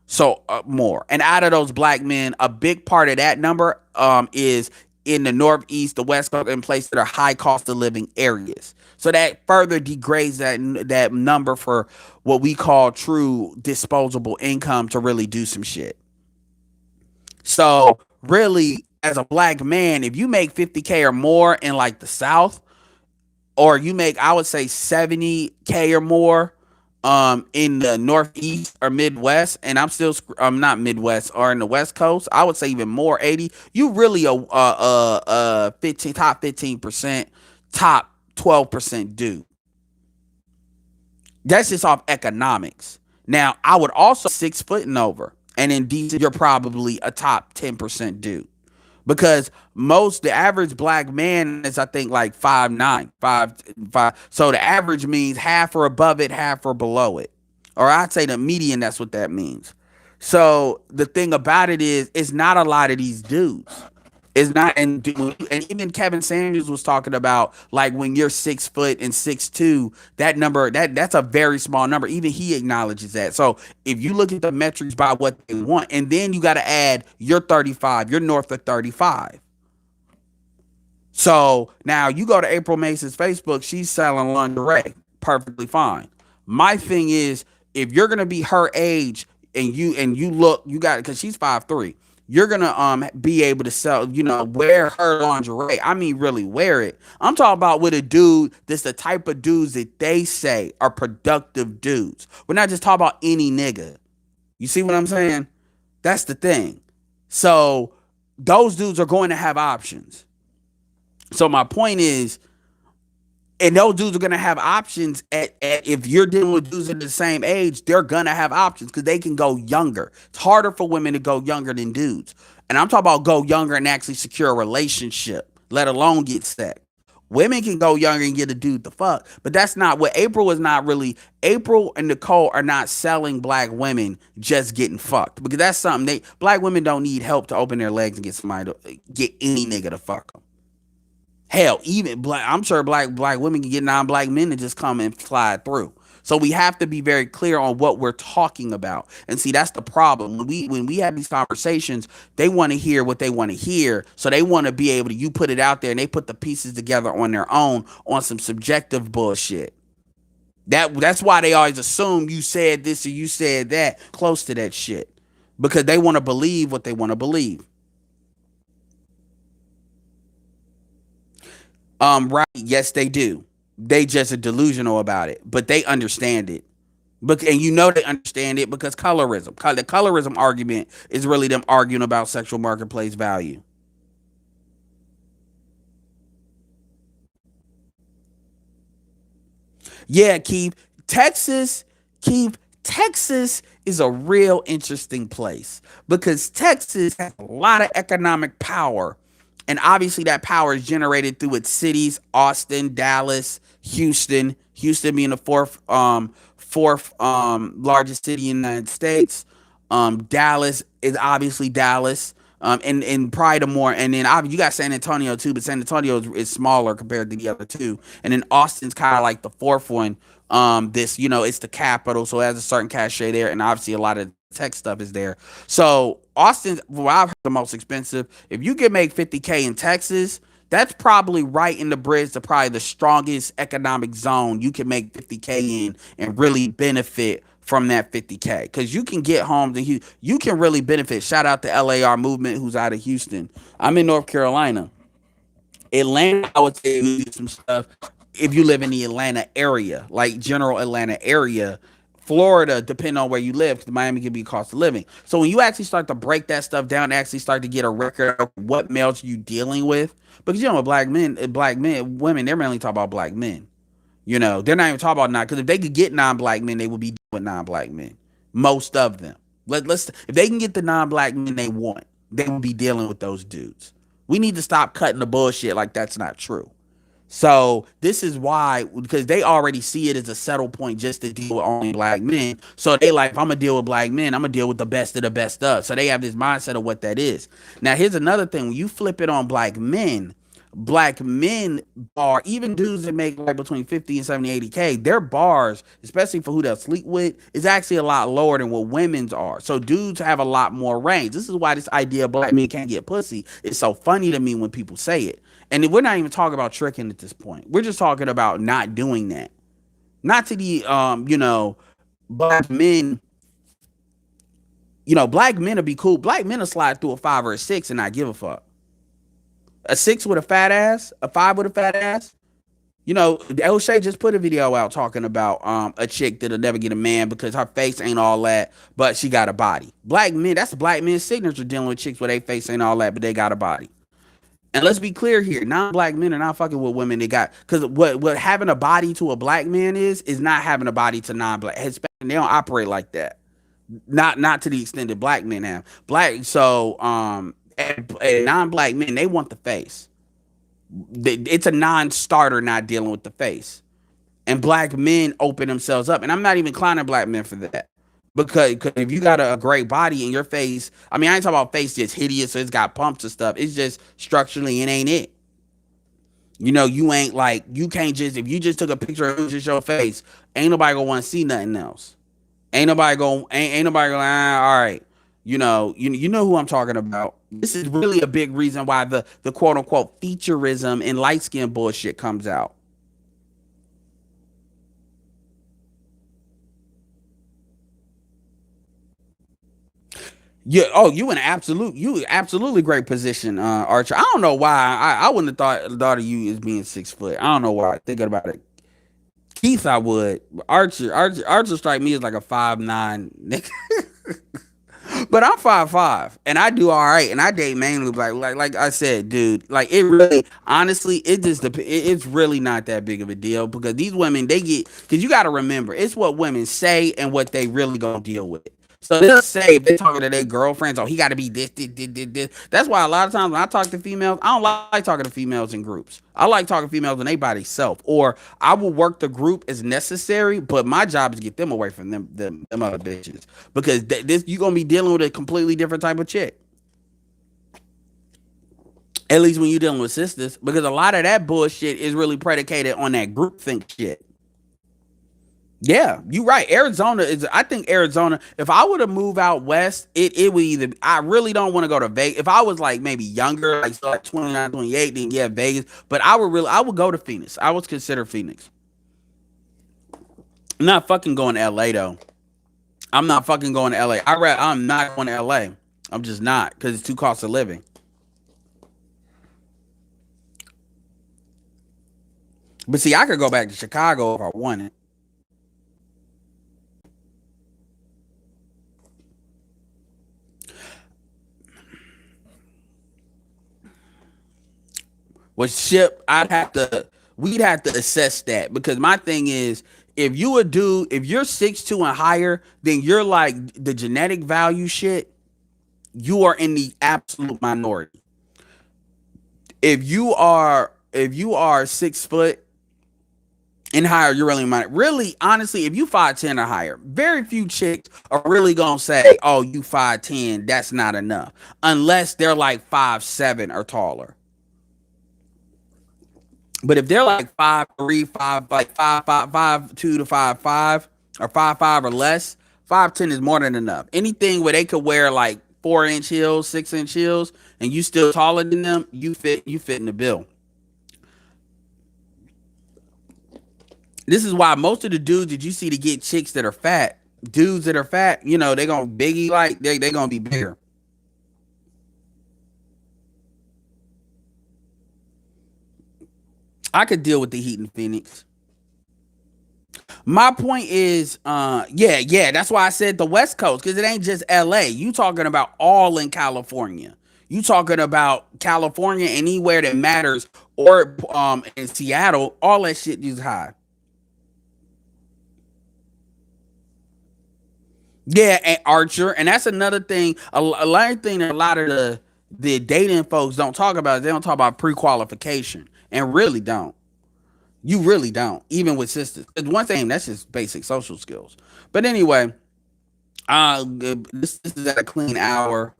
So more. And out of those black men, a big part of that number is in the Northeast, the West Coast, and places that are high cost of living areas. So that further degrades that number for what we call true disposable income to really do some shit. So really, as a black man, if you make 50K or more in like the South, or you make, I would say 70K or more in the Northeast or Midwest, and I'm not Midwest, or in the West Coast, I would say even more, 80, you really a 15 top 15%, top 12% do. That's just off economics. Now, I would also 6 foot and over, and in DC, you're probably a top 10% dude, because the average black man is, I think, like 5'9", 5'5". So the average means half or above it, half or below it, or I'd say the median. That's what that means. So the thing about it is, it's not a lot of these dudes. It's not, and even Kevin Sanders was talking about, like, when you're 6 foot and 6'2", that number, that's a very small number. Even he acknowledges that. So if you look at the metrics by what they want, and then you got to add, you're 35, you're north of 35. So now you go to April Mason's Facebook, she's selling lingerie, perfectly fine. My thing is, if you're gonna be her age, and you look, you got, because she's 5'3", you're gonna be able to sell, wear her lingerie. I mean, really wear it. I'm talking about with a dude that's the type of dudes that they say are productive dudes. We're not just talking about any nigga. You see what I'm saying? That's the thing. So those dudes are going to have options. So my point is, and those dudes are gonna have options if you're dealing with dudes in the same age, they're gonna have options because they can go younger. It's harder for women to go younger than dudes. And I'm talking about go younger and actually secure a relationship, let alone get sex. Women can go younger and get a dude to fuck, but that's not what April is not really. April and Nicole are not selling black women just getting fucked, because that's something black women don't need help to open their legs and get somebody to get any nigga to fuck them. Hell, even I'm sure black women can get non-black men to just come and slide through. So we have to be very clear on what we're talking about. And see, that's the problem. When we have these conversations, they want to hear what they want to hear. So they want to be able to, you put it out there and they put the pieces together on their own on some subjective bullshit. That's why they always assume you said this or you said that, close to that shit. Because they want to believe what they want to believe. Right. Yes, they do. They just are delusional about it, but they understand it. And they understand it because colorism. The colorism argument is really them arguing about sexual marketplace value. Yeah, Keith. Texas is a real interesting place because Texas has a lot of economic power. And obviously that power is generated through its cities: Austin, Dallas, Houston. Houston being the fourth largest city in the United States. Dallas is obviously Dallas. And probably the more, and then you got San Antonio too, but San Antonio is smaller compared to the other two. And then Austin's kind of like the fourth one. It's the capital, so it has a certain cachet there, and obviously a lot of tech stuff is there. So Austin, well, I've heard the most expensive. If you can make 50K in Texas, that's probably right in the bridge to probably the strongest economic zone you can make 50K in and really benefit from that 50K, because you can get homes and you can really benefit. Shout out to LAR movement, who's out of Houston. I'm in North Carolina. Atlanta, I would say you do some stuff if you live in the Atlanta area, like general Atlanta area. Florida, depending on where you live, because Miami can be cost of living. So when you actually start to break that stuff down, actually start to get a record of what males you dealing with, because women, they're mainly talking about black men. They're not even talking about because if they could get non-black men, they would be dealing with non-black men. Most of them. If they can get the non-black men they want, they will be dealing with those dudes. We need to stop cutting the bullshit like that's not true. So this is why, because they already see it as a settle point just to deal with only black men. So they like, if I'm gonna deal with black men, I'm gonna deal with the best of the best of. So they have this mindset of what that is. Now here's another thing: when you flip it on black men bar, even dudes that make like between 50 and 70, 80K, their bars, especially for who they'll sleep with, is actually a lot lower than what women's are. So dudes have a lot more range. This is why this idea of black men can't get pussy is so funny to me when people say it. And we're not even talking about tricking at this point. We're just talking about not doing that. Not to the black men, black men will be cool. Black men will slide through a 5 or a 6 and not give a fuck. A 6 with a fat ass, a 5 with a fat ass. O'Shea just put a video out talking about a chick that'll never get a man because her face ain't all that, but she got a body. Black men, that's the black men's signature, dealing with chicks where they face ain't all that, but they got a body. And let's be clear here: non-black men are not fucking with women they got, because what having a body to a black man is not having a body to non-black. Hispanic, they don't operate like that. Not to the extent that black men have. And non-black men, they want the face. It's a non-starter not dealing with the face. And black men open themselves up. And I'm not even clowning black men for that. Because if you got a great body in your face, I mean, I ain't talking about face just hideous, so it's got pumps and stuff. It's just structurally, it ain't it. You ain't like, you can't just, if you just took a picture of just your face, ain't nobody gonna want to see nothing else. Ain't nobody going, all right. You know who I'm talking about. This is really a big reason why the quote unquote featureism and light skin bullshit comes out. Yeah. Oh, you absolutely great position, Archer. I don't know why. I wouldn't have thought of you as being 6 foot. I don't know why. Thinking about it, Keith, I would. Archer strike me as like a 5'9" nigga. But I'm 5'5", and I do all right, and I date mainly like I said, dude. Like, it really, honestly, it's really not that big of a deal, because these women, because you got to remember, it's what women say and what they really gonna deal with. So they'll say, if they're talking to their girlfriends, oh, he got to be this. That's why a lot of times when I talk to females, I don't like talking to females in groups. I like talking to females when they by themselves, or I will work the group as necessary. But my job is to get them away from them other bitches, because this, you gonna be dealing with a completely different type of chick. At least when you're dealing with sisters, because a lot of that bullshit is really predicated on that group think shit. Yeah, you're right. Arizona is. I think Arizona. If I were to move out west, it would either. I really don't want to go to Vegas. If I was like maybe younger, like so like 29, 28, then yeah, Vegas. But I would go to Phoenix. I would consider Phoenix. I'm not fucking going to LA though. I'm not fucking going to LA. I'm not going to LA. I'm just not, because it's too cost of living. But see, I could go back to Chicago if I wanted. With ship, we'd have to assess that, because my thing is, if you're 6'2" and higher, then you're like the genetic value shit. You are in the absolute minority. If you are 6 foot and higher, you're really minor. Really, honestly, if you 5'10" or higher, very few chicks are really gonna say, "Oh, you 5'10", that's not enough," unless they're like 5'7" or taller. But if they're like 5'3", like 5'2" to 5'5", or 5'5" or less, 5'10" is more than enough. Anything where they could wear like 4-inch heels, 6-inch heels, and you still taller than them, you fit in the bill. This is why most of the dudes that you see to get chicks that are fat, dudes that are fat, they gonna biggie, like they gonna be bigger. I could deal with the heat in Phoenix. My point is, yeah, that's why I said the West Coast, because it ain't just LA. You talking about all in California. You talking about California, anywhere that matters, or in Seattle, all that shit is high. Yeah, and Archer, and that's another thing. A lot of thing that a lot of the dating folks don't talk about. They don't talk about pre-qualification, and really don't. You really don't, even with sisters. Once they that's just basic social skills. But anyway, this is at a clean hour.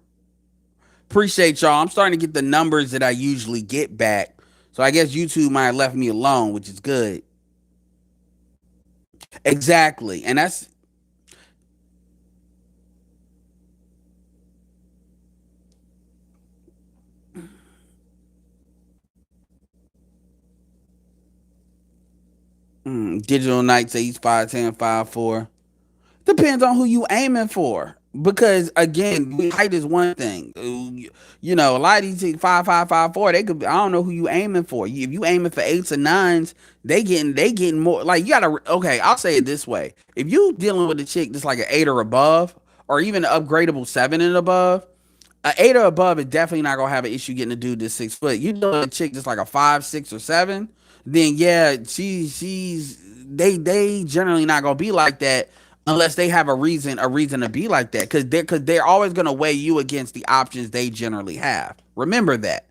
Appreciate y'all. I'm starting to get the numbers that I usually get back. So I guess YouTube might have left me alone, which is good. Exactly. And that's Digital Knight says he's 5'10", 5'4". Depends on who you aiming for. Because again, height is one thing. You know, a lot of these 5'5", 5'4", they could. I don't know who you aiming for. If you aiming for eights or nines, they getting more. Like you gotta. Okay, I'll say it this way: if you dealing with a chick that's like an 8 or above, or even an upgradable 7 and above, an 8 or above is definitely not gonna have an issue getting a dude that's 6 foot. You know, a chick that's like a 5, 6, or 7, then yeah, they generally not gonna be like that unless they have a reason to be like that because they're always gonna weigh you against the options they generally have. Remember that.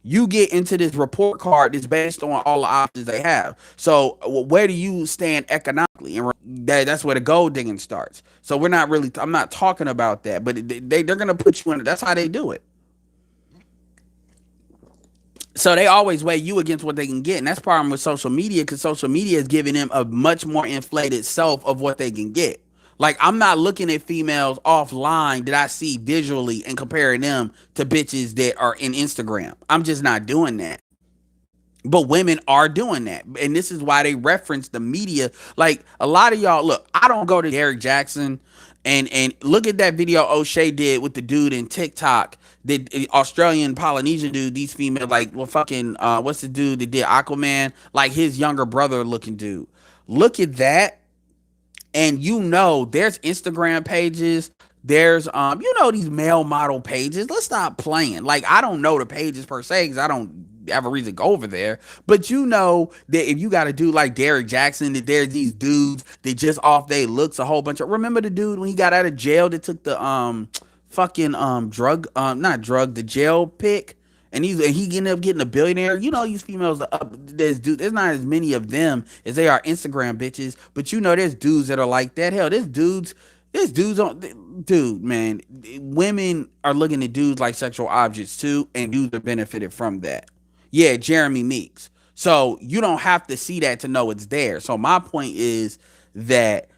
You get into this report card that's based on all the options they have. So where do you stand economically? And that's where the gold digging starts. So we're not really. I'm not talking about that, but they're gonna put you in. That's how they do it. So they always weigh you against what they can get, and that's the problem with social media because social media is giving them a much more inflated self of what they can get. Like I'm not looking at females offline that I see visually and comparing them to bitches that are in Instagram. I'm just not doing that. But women are doing that. And this is why they reference the media. Like a lot of y'all, look, I don't go to Derek Jackson and look at that video O'Shea did with the dude in TikTok, the Australian Polynesian dude, these females, like well fucking what's the dude that did Aquaman? Like his younger brother looking dude. Look at that, and you know there's Instagram pages, there's these male model pages. Let's stop playing. Like I don't know the pages per se because I don't have a reason to go over there, but you know that if you got to do like Derek Jackson, that there's these dudes that just off they looks a whole bunch of. Remember the dude when he got out of jail that took the fucking drug not drug the jail pick, and he ended up getting a billionaire. You know these females are up. There's not as many of them as they are Instagram bitches, but you know there's dudes that are like that. Hell, there's dudes on dude, man. Women are looking at dudes like sexual objects too, and dudes are benefited from that. Yeah, Jeremy Meeks. So you don't have to see that to know it's there. So my point is that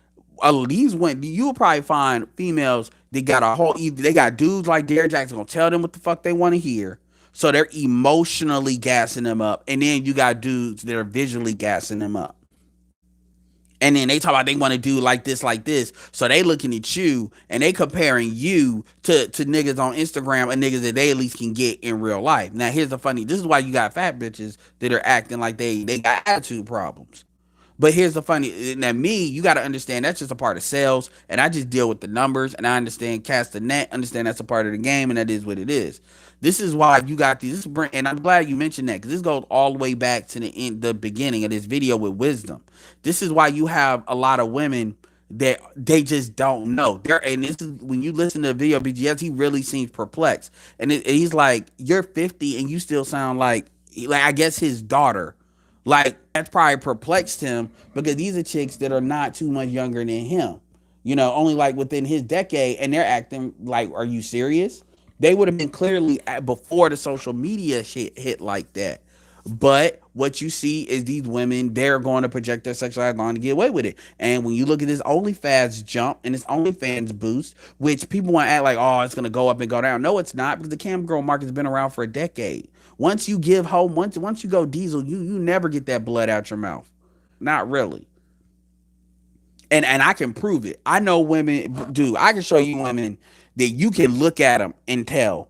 these when you'll probably find females they got a whole they got dudes like Derek Jackson gonna tell them what the fuck they want to hear. So they're emotionally gassing them up, and then you got dudes that are visually gassing them up. And then they talk about they want to do like this, like this. So they looking at you and they comparing you to niggas on Instagram and niggas that they at least can get in real life. Now here's the funny. This is why you got fat bitches that are acting like they got attitude problems. But here's the funny. Now me, you got to understand that's just a part of sales, and I just deal with the numbers, and I understand cast the net, understand that's a part of the game, and that is what it is. This is why you got these, and I'm glad you mentioned that because this goes all the way back to the beginning of this video with wisdom. This is why you have a lot of women that they just don't know. And this is when you listen to the video, BGS, he really seems perplexed, and he's like, "You're 50 and you still sound like I guess his daughter." Like that's probably perplexed him because these are chicks that are not too much younger than him. You know, only like within his decade, and they're acting like, "Are you serious?" They would have been clearly before the social media shit hit like that. But what you see is these women, they're going to project their sexuality on to get away with it. And when you look at this OnlyFans jump and this OnlyFans boost, which people want to act like, oh, it's going to go up and go down. No, it's not because the cam girl market has been around for a decade. Once you give home, once you go diesel, you never get that blood out your mouth. Not really. And I can prove it. I know women, dude. I can show you women that you can look at them and tell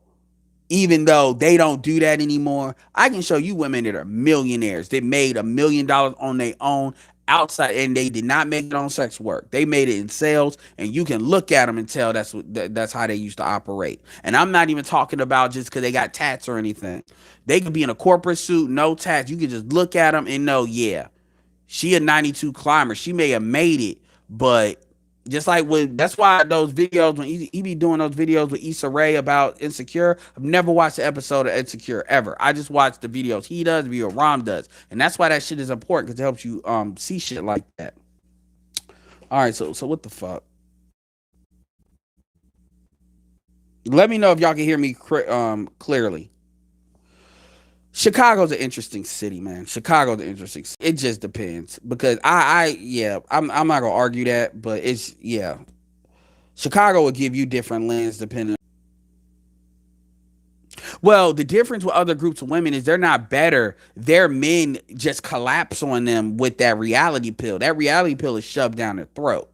even though they don't do that anymore. I can show you women that are millionaires. They made $1 million on their own outside, and they did not make it on sex work. They made it in sales, and you can look at them and tell that's how they used to operate. And I'm not even talking about just because they got tats or anything. They could be in a corporate suit, no tats. You can just look at them and know, yeah, she a 92 climber. She may have made it, but Just like with that's why those videos when he be doing those videos with Issa Rae about Insecure, I've never watched an episode of Insecure ever. I just watch the videos he does, the video Rom does, and that's why that shit is important because it helps you see shit like that. All right, so what the fuck? Let me know if y'all can hear me clearly. Chicago's an interesting city, man. Chicago's an interesting. It just depends because yeah, I'm not gonna argue that, but it's yeah. Chicago will give you different lens depending. Well, the difference with other groups of women is they're not better. Their men just collapse on them with that reality pill. That reality pill is shoved down their throat.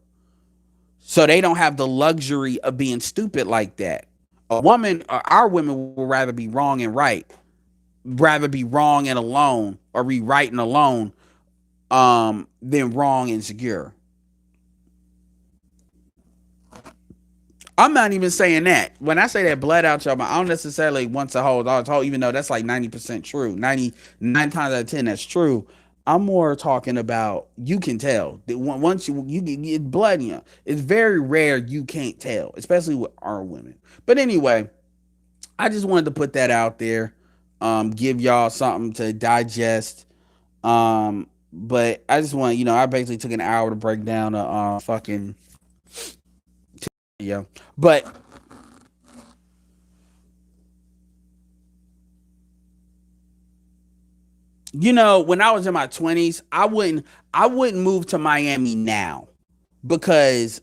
So they don't have the luxury of being stupid like that. A woman, our women will rather be wrong and right, rather be wrong and alone, or be right and alone, than wrong and secure. I'm not even saying that. When I say that blood out your mouth, I don't necessarily want to hold on to, even though that's like 90% true. 99 times out of 10, that's true. I'm more talking about you can tell. Once you get blood in you, it's very rare you can't tell, especially with our women. But anyway, I just wanted to put that out there, give y'all something to digest. But I just want, I basically took an hour to break down a fucking yeah. But when I was in my 20s, I wouldn't move to Miami now because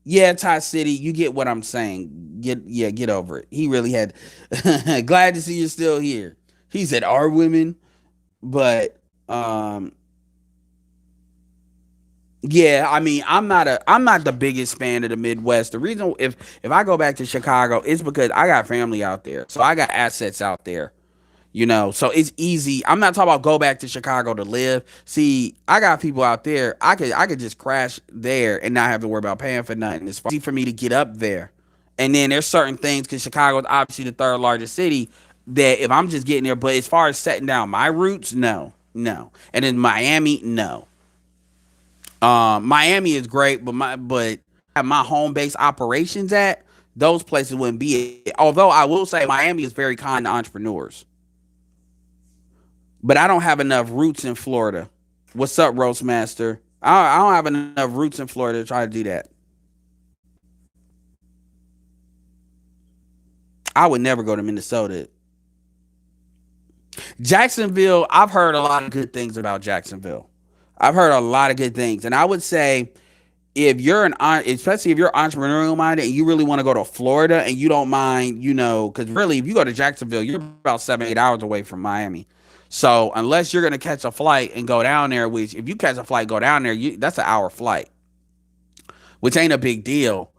yeah, Ty City, you get what I'm saying. Get over it. He really had glad to see you're still here. He said our women, but yeah, I mean, I'm not the biggest fan of the Midwest. The reason if I go back to Chicago, it's because I got family out there. So I got assets out there. So it's easy. I'm not talking about go back to Chicago to live. See, I got people out there. I could just crash there and not have to worry about paying for nothing. It's easy for me to get up there. And then there's certain things because Chicago is obviously the third largest city that if I'm just getting there, but as far as setting down my roots, no, no. And in Miami, no. Miami is great, but have my home base operations at those places wouldn't be it. Although I will say Miami is very kind to entrepreneurs. But I don't have enough roots in Florida. What's up, Roastmaster? I don't have enough roots in Florida to try to do that. I would never go to Minnesota. Jacksonville, I've heard a lot of good things about Jacksonville. I've heard a lot of good things. And I would say if you're especially if you're entrepreneurial minded and you really want to go to Florida and you don't mind, because really, if you go to Jacksonville, you're about 7, 8 hours away from Miami. So unless you're gonna catch a flight and go down there, which if you catch a flight, go down there, that's an hour flight, which ain't a big deal.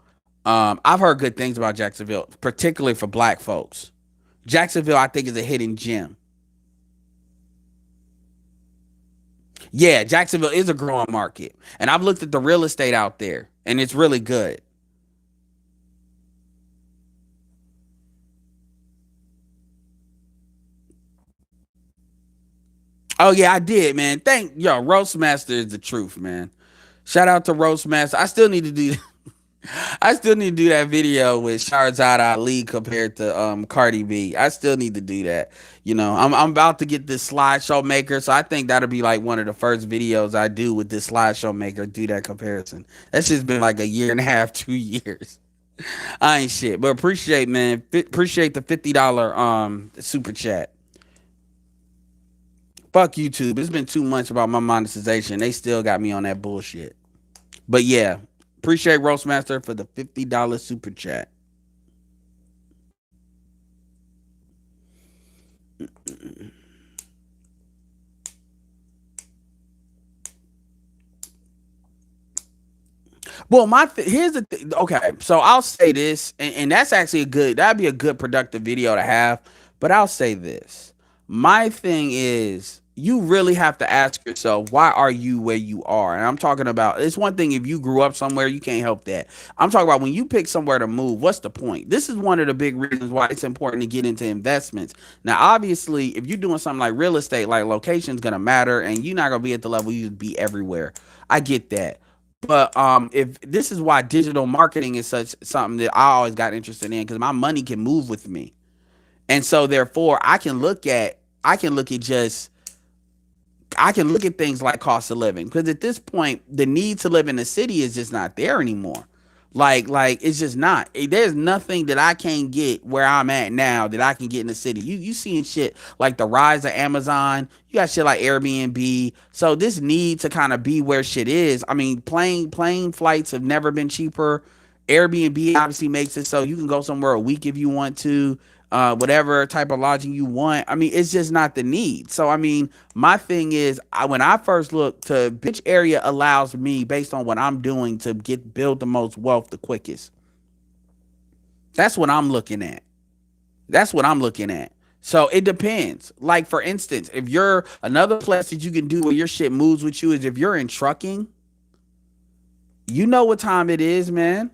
I've heard good things about Jacksonville, particularly for black folks. Jacksonville, I think, is a hidden gem. Yeah, Jacksonville is a growing market, and I've looked at the real estate out there, and it's really good. Oh yeah, I did, man. Roastmaster is the truth, man. Shout out to Roastmaster. I still need to do. I still need to do that video with Sharzad Ali compared to Cardi B. I still need to do that. I'm about to get this slideshow maker, so I think that'll be like one of the first videos I do with this slideshow maker. Do that comparison. That's just been like a year and a half, 2 years. I ain't shit, but appreciate man, appreciate the $50 super chat. Fuck YouTube. It's been 2 months about my monetization. They still got me on that bullshit. But yeah, appreciate Roastmaster for the $50 super chat. Well, here's the thing. Okay, so I'll say this, and that's actually that'd be a good productive video to have. But I'll say this. My thing is, you really have to ask yourself, why are you where you are? And I'm talking about, it's one thing if you grew up somewhere, you can't help that. I'm talking about when you pick somewhere to move, what's the point? This is one of the big reasons why it's important to get into investments. Now, obviously, if you're doing something like real estate, like location's gonna matter, and you're not gonna be at the level you'd be everywhere. I get that. But if this is why digital marketing is such something that I always got interested in, because my money can move with me. And so therefore I can look at just I can look at things like cost of living, because at this point the need to live in the city is just not there anymore. Like it's just not. There's nothing that I can't get where I'm at now that I can get in the city. You seeing shit like the rise of Amazon. You got shit like Airbnb. So this need to kind of be where shit is. I mean, plane flights have never been cheaper. Airbnb obviously makes it so you can go somewhere a week if you want to. Whatever type of lodging you want. I mean, it's just not the need. So I mean, my thing is, when I first look to which area allows me, based on what I'm doing, to build the most wealth the quickest. That's what I'm looking at. That's what I'm looking at. So it depends. Like for instance, if you're another place that you can do where your shit moves with you is if you're in trucking, you know what time it is, man.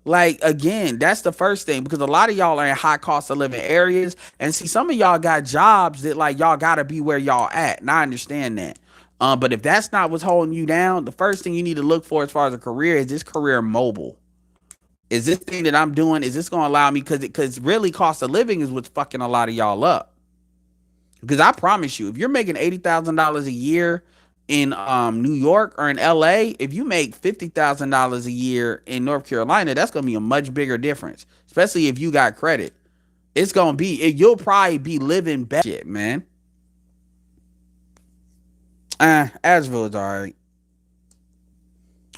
Like again, that's the first thing, because a lot of y'all are in high cost of living areas, and see some of y'all got jobs that like y'all gotta be where y'all at. And I understand that. But if that's not what's holding you down, the first thing you need to look for as far as a career is this career mobile. Is this thing that I'm doing, is this gonna allow me, because really cost of living is what's fucking a lot of y'all up. Because I promise you, if you're making $80,000 a year in New York or in LA, if you make $50,000 a year in North Carolina, that's gonna be a much bigger difference. Especially if you got credit. It's gonna be you'll probably be living better shit, man. Asheville is alright.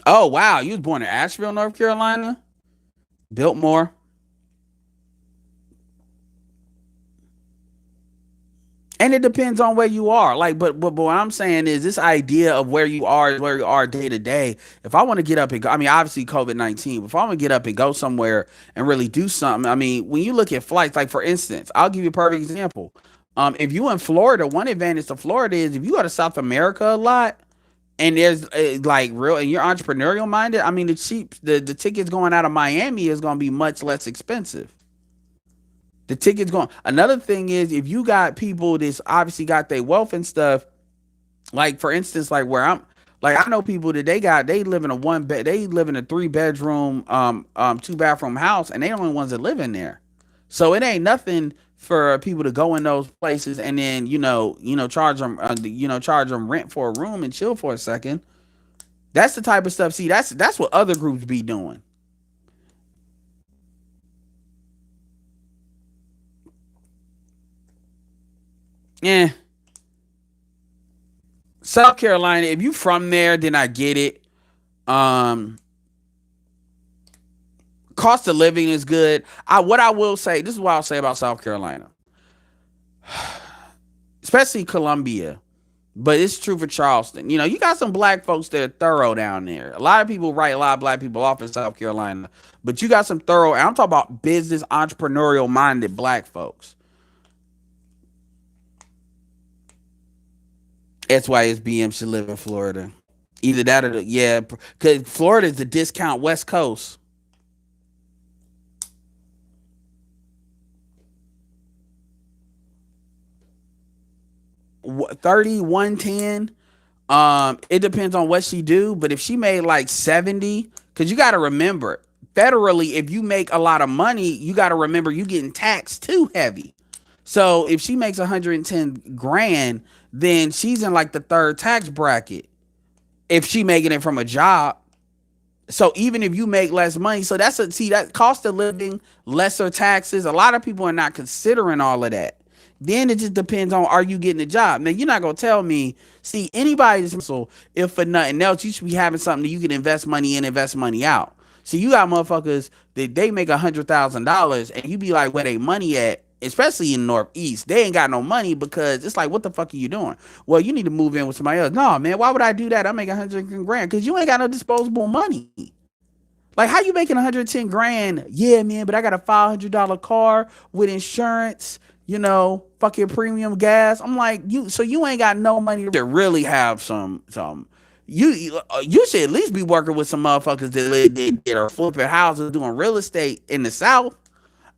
Oh wow, you was born in Asheville, North Carolina? Biltmore. And it depends on where you are. Like, but what I'm saying is this idea of where you are is where you are day to day. If I want to get up and go, I mean, obviously COVID-19, but if I want to get up and go somewhere and really do something, I mean, when you look at flights, like for instance, I'll give you a perfect example. If you in Florida, one advantage to Florida is if you go to South America a lot and there's like real and you're entrepreneurial minded, I mean, the tickets going out of Miami is going to be much less expensive. The tickets going. Another thing is if you got people that's obviously got their wealth and stuff, like for instance, like where I'm, like I know people that they live in a one bed, they live in a 3 bedroom, 2 bathroom house, and they the only ones that live in there. So it ain't nothing for people to go in those places and then charge them, charge them rent for a room and chill for a second. That's the type of stuff. See, that's what other groups be doing. Yeah, South Carolina. If you from there, then I get it. Um, Cost of living is good. What I will say, this is what I'll say about South Carolina, especially Columbia, but it's true for Charleston. You got some black folks that are thorough down there. A lot of people write a lot of black people off in South Carolina, but you got some thorough, and I'm talking about business, entrepreneurial minded black folks. That's why SBM should live in Florida. Either that or yeah, because Florida is the discount West Coast. 30, 110. It depends on what she do, but if she made like 70, because you got to remember, federally, if you make a lot of money, you got to remember you getting taxed too heavy. So if she makes 110 grand, then she's in like the third tax bracket. If she making it from a job, so even if you make less money, so that cost of living, lesser taxes. A lot of people are not considering all of that. Then it just depends on, are you getting a job? Now you're not gonna tell me. See, anybody's so if for nothing else, you should be having something that you can invest money in, invest money out. See, you got motherfuckers that they make $100,000, and you be like, where they money at? Especially in the Northeast, they ain't got no money, because it's like, what the fuck are you doing? Well, you need to move in with somebody else. No, man, why would I do that? I make 100 grand because you ain't got no disposable money. Like, how you making 110 grand? Yeah, man, but I got a $500 car with insurance, fucking premium gas. I'm like, so you ain't got no money to really have some. You should at least be working with some motherfuckers that are flipping houses, doing real estate in the South.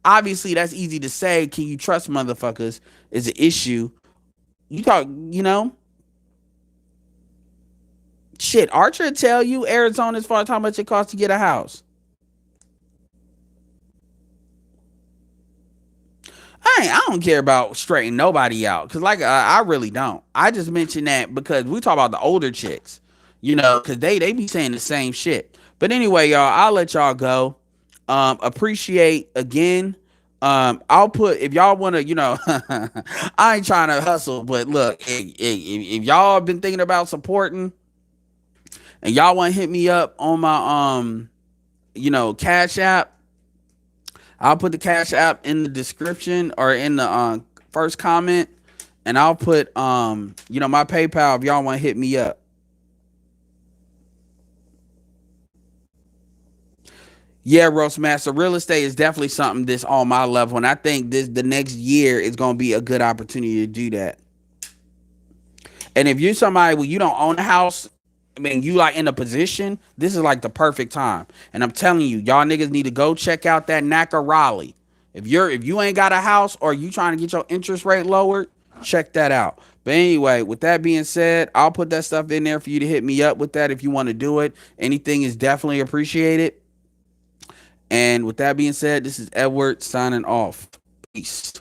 Obviously, that's easy to say. Can you trust motherfuckers is an issue. You talk, Shit, Archer tell you Arizona as far as how much it costs to get a house. I don't care about straightening nobody out because like I really don't. I just mention that because we talk about the older chicks, because they be saying the same shit. But anyway, y'all, I'll let y'all go. Appreciate again. I'll put if y'all want to, I ain't trying to hustle, but look, if y'all been thinking about supporting and y'all want to hit me up on my Cash App, I'll put the Cash App in the description or in the first comment, and I'll put my PayPal if y'all want to hit me up. Yeah, Roast Master, real estate is definitely something that's on my level, and I think the next year is going to be a good opportunity to do that. And if you're somebody where you don't own a house, I mean, you like in a position, this is like the perfect time. And I'm telling you, y'all niggas need to go check out that NACA Raleigh. If you ain't got a house or you trying to get your interest rate lowered, check that out. But anyway, with that being said, I'll put that stuff in there for you to hit me up with that if you want to do it. Anything is definitely appreciated. And with that being said, this is Edward signing off. Peace.